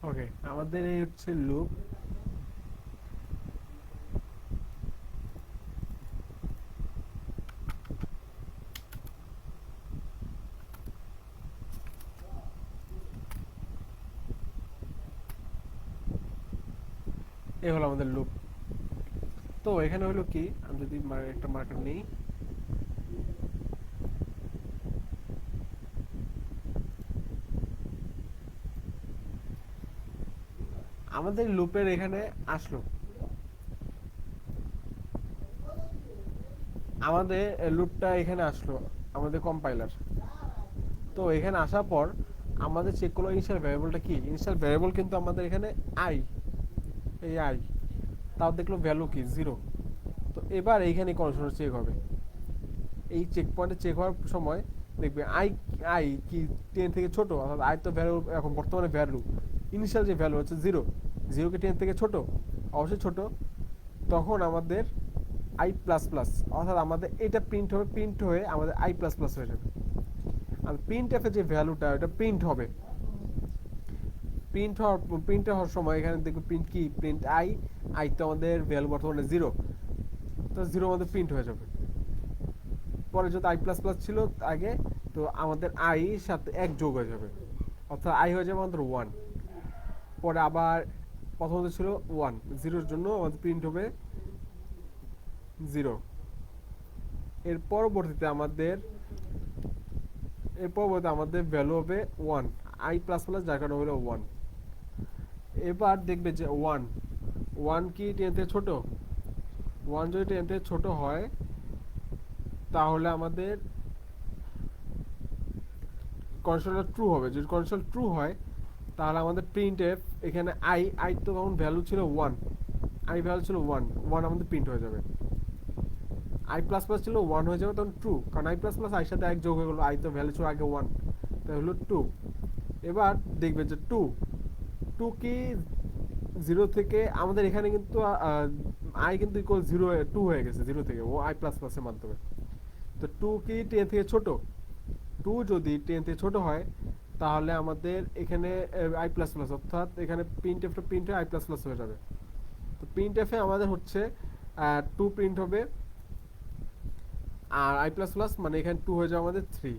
ওকে, আমাদের এই হচ্ছে লুপ। এই হলো আমাদের লুপ। তো এখানে হলো কি, আমি যদি একটা মার্কার নেই, আমাদের লুপের এখানে আসলো, আমাদের লুপটা এখানে আসলো আমাদের কম্পাইলার। তো এখানে আসার পর আমাদের চেক করলো ইনিশিয়াল ভ্যারিয়েবলটা কি। ইনিশিয়াল ভ্যারিয়েবল কিন্তু আমাদের এখানে আই, এই আই, তাও দেখলো ভ্যালু কি জিরো। তো এবার এইখানে কন্ডিশনটা চেক হবে, এই চেক পয়েন্টে চেক হওয়ার সময় দেখবে আই, আই কি টেন থেকে ছোট, অর্থাৎ আই তো ভ্যালু এখন বর্তমানে ভ্যালু, ইনিশিয়াল যে ভ্যালু হচ্ছে জিরো, জিরো কি টেন থেকে ছোট, অবশ্যই ছোট। তখন আমাদের আই প্লাস প্লাস, অর্থাৎ আমাদের এটা প্রিন্ট হবে, প্রিন্ট হয়ে আমাদের আই প্লাস প্লাস হয়ে যাবে। আর প্রিন্ট এফে যে ভ্যালুটা এটা প্রিন্ট হবে, প্রিন্ট হওয়ার সময় এখানে দেখবে প্রিন্ট কি, প্রিন্ট আই, আই তো আমাদের ভ্যালু বর্তমানে জিরো, তো জিরো আমাদের প্রিন্ট হয়ে যাবে। পরে যদি আই প্লাস প্লাস ছিল আগে, তো আমাদের আই সাথে এক যোগ হয়ে যাবে, অর্থাৎ আই হয়ে যাবে আমাদের ওয়ান। পরে আবার প্রথমত ছিল ওয়ান, জিরোর জন্য আমাদের প্রিন্ট হবে জিরো। এর পরবর্তীতে আমাদের ভ্যালু হবে ওয়ান, আই প্লাস প্লাস যার কারণে হলো ওয়ান। এবার দেখবে যে ওয়ান, ওয়ান কি টেন থেকে ছোট, ওয়ান যদি টেন থেকে ছোট হয় তাহলে আমাদের কন্ডিশনটা ট্রু হবে। যদি কন্ডিশন ট্রু হয় তাহলে আমাদের প্রিন্ট এফ এখানে আই, আই তো তখন ভ্যালু ছিল ওয়ান, আই ভ্যালু ছিল ওয়ান, ওয়ান আমাদের প্রিন্ট হয়ে যাবে। আই প্লাস প্লাস ছিল ওয়ান হয়ে যাবে তখন ট্রু, কারণ আই প্লাস প্লাস আই সাথে এক যোগ হয়ে গেলো, আই তো ভ্যালু ছিল আগে ওয়ান, তাই হলো টু। এবার দেখবে যে টু, টু কি জিরো থেকে আমাদের এখানে কিন্তু আই কিন্তু ইকুয়াল জিরো টু হয়ে গেছে জিরো থেকে ও আই প্লাস প্লাসের মাধ্যমে। তো টু কি টেন থেকে ছোট? টু যদি টেন থেকে ছোট হয় তাহলে আমাদের এখানে আই প্লাস প্লাস, অর্থাৎ এখানে প্রিন্ট এফটা প্রিন্ট হয়ে আই প্লাস প্লাস হয়ে যাবে। তো প্রিন্ট এফে আমাদের হচ্ছে টু প্রিন্ট হবে, আর আই প্লাস প্লাস মানে এখানে টু হয়ে যাবে আমাদের থ্রি,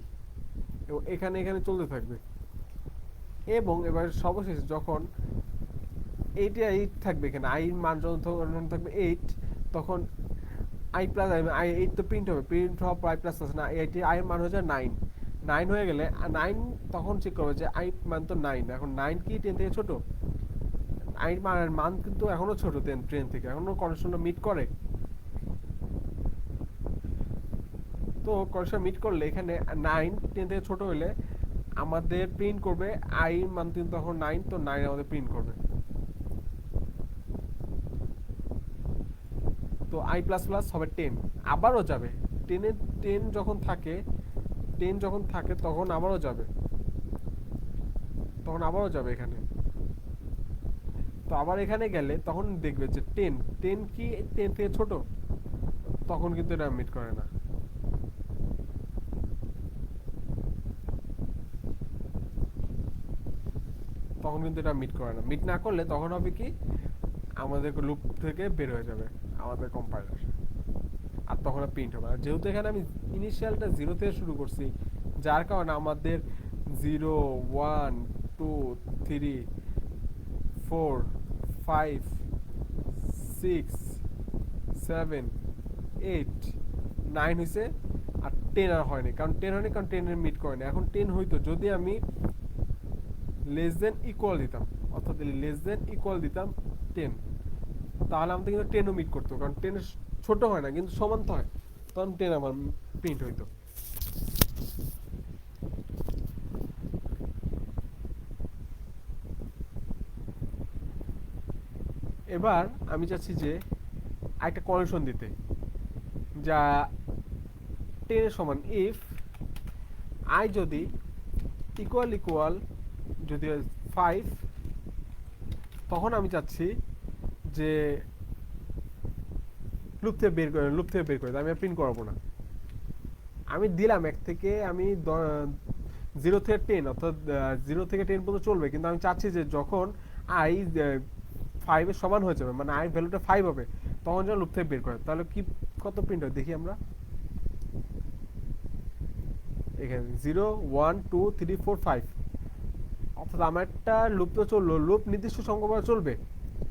এবং এখানে এখানে চলতে থাকবে। এবং এবার সর্বশেষ যখন এইটা এইট থাকবে, এখানে আই মান যখন থাকবে এইট, তখন আই প্লাস আই এইট তো প্রিন্ট হবে, প্রিন্ট হওয়ার পর আই প্লাস প্লাস না এইট আই এর মান হয়ে যায় নাইন। নাইন হয়ে গেলে নাইন তখন চেক করবে যে আই মান তো নাইন, এখন নাইন কি টেন থেকে ছোট? আই মান কিন্তু এখনো ছোট টেন থেকে, এখনো কন্ডিশনটা মিট করে। তো কন্ডিশন মিট করলে এখানে নাইন টেন থেকে ছোট হলে আমাদের প্রিন্ট করবে আই মান কিন্তু তখন নাইন, তো নাইন আমাদের প্রিন্ট করবে। তো আই প্লাস প্লাস হবে টেন, আবারও যাবে টেনে, টেন যখন থাকে, টেন যখন থাকে তখন আবারও যাবে, তখন আবারও যাবে এখানে। তো আবার এখানে গেলে তখন দেখবে যে টেন, টেন কি টেন থেকে ছোট? তখন কিন্তু এটা মিট করে না। তখন কিন্তু এটা মিট করে না, মিট না করলে তখন হবে কি আমাদের লুপ থেকে বের হয়ে যাবে আমাদের কম্পাইলার, আর তখন আর প্রিন্ট হবে। আর যেহেতু এখানে আমি ইনিশিয়ালটা জিরো থেকে শুরু করছি, যার কারণে আমাদের zero, one, two, three, four, five, six, seven, eight, nine হয়েছে, আর টেন আর হয়নি, কারণ টেন হয়নি, কারণ টেনের মিট করেনি। এখন টেন হইতো যদি আমি লেস দেন ইকুয়াল দিতাম, অর্থাৎ লেস দেন ইকুয়াল দিতাম টেন, তাহলে আমাদের কিন্তু টেনও মিট করতো, কারণ টেন ছোট হয় না কিন্তু সমান তো হয়, তখন টেন আমার প্রিন্ট হইতো। এবার আমি চাচ্ছি যে একটা কন্ডিশন দিতে, যা টেনের সমান ইফ আই যদি ইকুয়াল ইকুয়াল যদি ফাইভ, তখন আমি চাচ্ছি যে লুপ থেকে বের করে, লুপ থেকে বের করে আমি প্রিন্ট করাবো না। আমি দিলাম এক থেকে আমি জিরো থেকে টেন, অর্থাৎ জিরো থেকে টেন পর্যন্ত চলবে, কিন্তু আমি চাচ্ছি যে যখন আই ফাইভের সমান হয়ে যাবে, মানে আই ভ্যালুটা ফাইভ হবে, তখন যেন লুপ থেকে বের করে। তাহলে কি কত প্রিন্ট হয় দেখি আমরা। এখানে zero, one, two, three, four, five, অর্থাৎ আমার একটা লুপ তো চললো, লুপ নির্দিষ্ট সংখ্যকবার চলবে।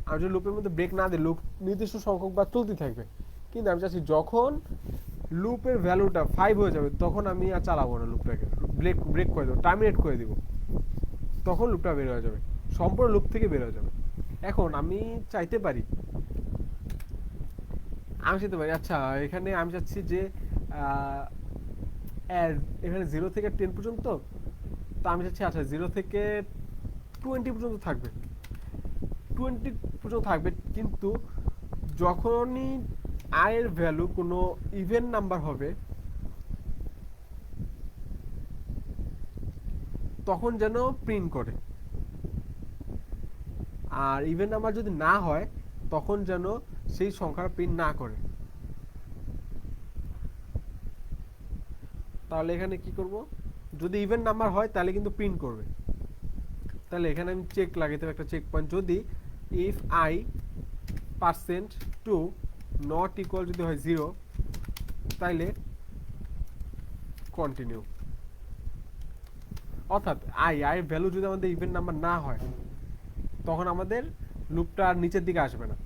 আমি যদি লুপের মধ্যে ব্রেক না দিই, লুপ নির্দিষ্ট সংখ্যকবার চলতে থাকবে। কিন্তু আমি চাচ্ছি যখন লুপের ভ্যালুটা ফাইভ হয়ে যাবে তখন আমি আর চালাবো না লুপটাকে, ব্রেক ব্রেক করে দেবো, টার্মিনেট করে দিব, তখন লুপটা বের হয়ে যাবে, সম্পূর্ণ লুপ থেকে বের হয়ে যাবে। এখন আমি চাইতে পারি, আচ্ছা এখানে আমি চাচ্ছি যে এখানে জিরো থেকে টেন পর্যন্ত, তো আমি চাচ্ছি আচ্ছা জিরো থেকে টোয়েন্টি পর্যন্ত থাকবে, টোয়েন্টি পর্যন্ত থাকবে, কিন্তু যখনই আয়ের ভ্যালু কোনো ইভেন নাম্বার হবে তখন যেন প্রিন্ট করে, আর ইভেন নাম্বার যদি না হয় তখন যেন সেই সংখ্যাটা প্রিন্ট না করে। তাহলে এখানে কি করব, যদি ইভেন নাম্বার হয় তাহলে কিন্তু প্রিন্ট করবে। তাহলে এখানে আমি চেক লাগাইতে হবে একটা চেক পয়েন্ট, যদি if I percent two not equal যদি হয় জিরো, তাইলে কন্টিনিউ, অর্থাৎ আয়ের ভ্যালু যদি আমাদের ইভেন নাম্বার না হয় তখন আমাদের লুপটা আর নিচের দিকে আসবে না।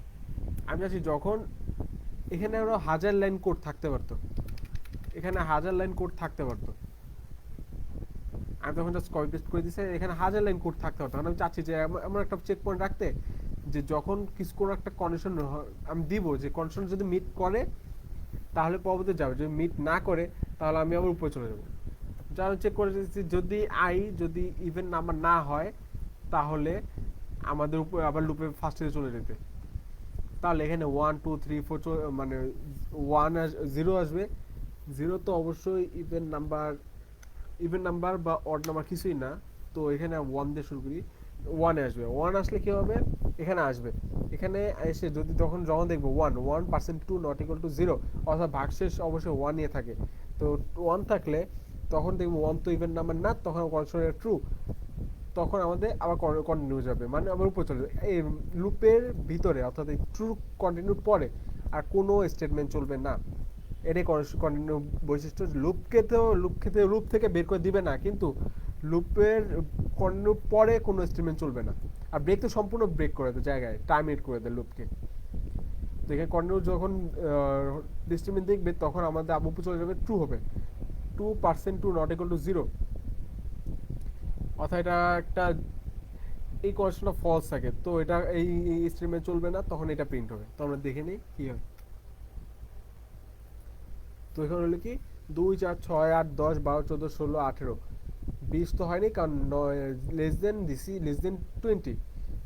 আমি চাচ্ছি যখন এখানে আরো হাজার লাইন কোড থাকতে পারতো, এখানে হাজার লাইন কোড থাকতে পারতো, আমি তখন জাস্ট কপি পেস্ট করে দিছি, এখানে হাজার লাইন কোড থাকতে পারতো। আমি চাচ্ছি যে এমন একটা চেক পয়েন্ট রাখতে যে যখন কিছু কোনো একটা কন্ডিশন আমি দিব, যে কন্ডিশন যদি মিট করে তাহলে পরবর্তী যাবে, যদি মিট না করে তাহলে আমি আবার উপরে চলে যাবো। যা চেক করে দিচ্ছি, যদি যদি ইভেন নাম্বার না হয় তাহলে আমাদের উপরে আবার লুপে ফার্স্টে চলে যেতে। তাহলে এখানে ওয়ান, টু, থ্রি, ফোর, মানে ওয়ান জিরো আসবে, জিরো তো অবশ্যই ইভেন নাম্বার বা অড নাম্বার কিছুই না, তো এখানে ওয়ান দিয়ে শুরু করি, ওয়ানে আসবে, ওয়ান আসলে কি হবে, এখানে আসবে, এখানে এসে যদি যখন দেখবো one one percent two not equal to zero, অর্থাৎ ভাগশেষ অবশ্যই ওয়ান নিয়ে থাকে, তো ওয়ান থাকলে তখন দেখবো ওয়ান তো ইভেন নাম্বার না, তখন কন্ডিশনটা ট্রু, তখন আমাদের আবার কন্টিনিউ যাবে, মানে আবার উপরে চলে যাবে। এই লুপের ভিতরে অর্থাৎ এই ট্রু কন্টিনিউর পরে আর কোনো স্টেটমেন্ট চলবে না। এটাই কন্টিনিউ বৈশিষ্ট্য। লুপ থেকে বের করে দিবে না, কিন্তু লুপের কন্টিনিউ পরে কোনো স্টেটমেন্ট চলবে না। আর ব্রেক তো সম্পূর্ণ ব্রেক করে দেয়, জায়গায় টার্মিনেট করে দেয় লুপকে। তো এখানে কন্টিনিউ যখন স্টেটমেন্ট দেখবে তখন আমাদের উপরে চলে যাবে ট্রু হবে, 2% two not equal to zero, অর্থাৎ এটা একটা এই কন্ডিশনটা ফলস থাকে, তো এটা এই স্টেটমেন্ট চলবে না, তখন এটা প্রিন্ট হবে। তো আমরা দেখে নিই কি হয়। তো এখানে হলো কি 2 4 6 8 10 12 14 16 18, 20 তো হয়নি, কারণ লেস দেন দিছি লেস দেন 20।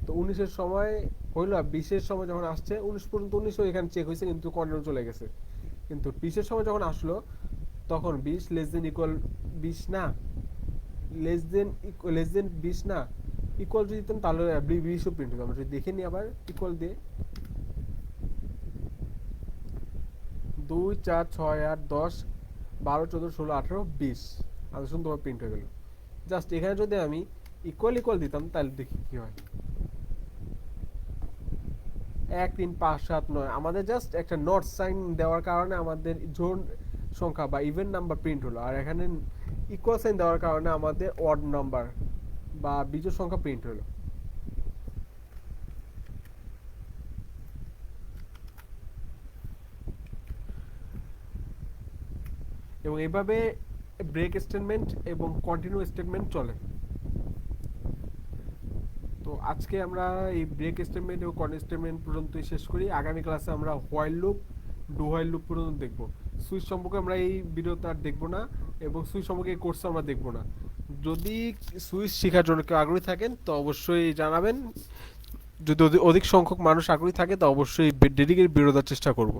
তো 19-এর সময় হইলো, 20-এর সময় যখন আসছে 19 পর্যন্ত, 19ও এখানে চেক হয়েছে কিন্তু কন্টিনিউ চলে গেছে। কিন্তু 20-এর সময় যখন আসলো তখন 20 লেস দেন ইকুয়াল 20 না, লেস দেন 20 না, ইকুয়াল যদি দিতাম তাহলে 20ও প্রিন্ট হতো। আমরা যদি দেখে নিই আবার ইকুয়াল দিয়ে 2 4 6 8 10 12 14 16 18 20, আর সুন্দরভাবে প্রিন্ট হয়ে গেল। জাস্ট এখানে যদি আমি ইকুয়াল ইকুয়াল দিতাম তাহলে দেখি কি হয়। 1 3 5 7 9, আমাদের জাস্ট একটা নট সাইন দেওয়ার কারণে আমাদের জোন সংখ্যা বা ইভেন নাম্বার প্রিন্ট হলো, আর এখানে ইকুয়াল সাইন দেওয়ার কারণে আমাদের অড নাম্বার বা বিজোড় সংখ্যা প্রিন্ট হলো। এবং এইভাবে ব্রেক স্টেটমেন্ট এবং কন্টিনিউ স্টেটমেন্ট চলে। তো আজকে আমরা এই ব্রেক স্টেটমেন্ট এবং কন্টিনিউ স্টেটমেন্ট পর্যন্তই শেষ করি। আগামী ক্লাসে আমরা while loop, do while loop পর্যন্ত দেখব। সুইচ সম্পর্কে আমরা এই ভিডিওতে আর দেখবো না, এবং সুইচ সম্পর্কে এই কোর্স আমরা দেখবো না। যদি সুইচ শেখার জন্য কেউ আগ্রহী থাকেন তো অবশ্যই জানাবেন। যদি অধিক সংখ্যক মানুষ আগ্রহী থাকে তো অবশ্যই ডেডিকেট ভিডিও দেওয়ার চেষ্টা করব।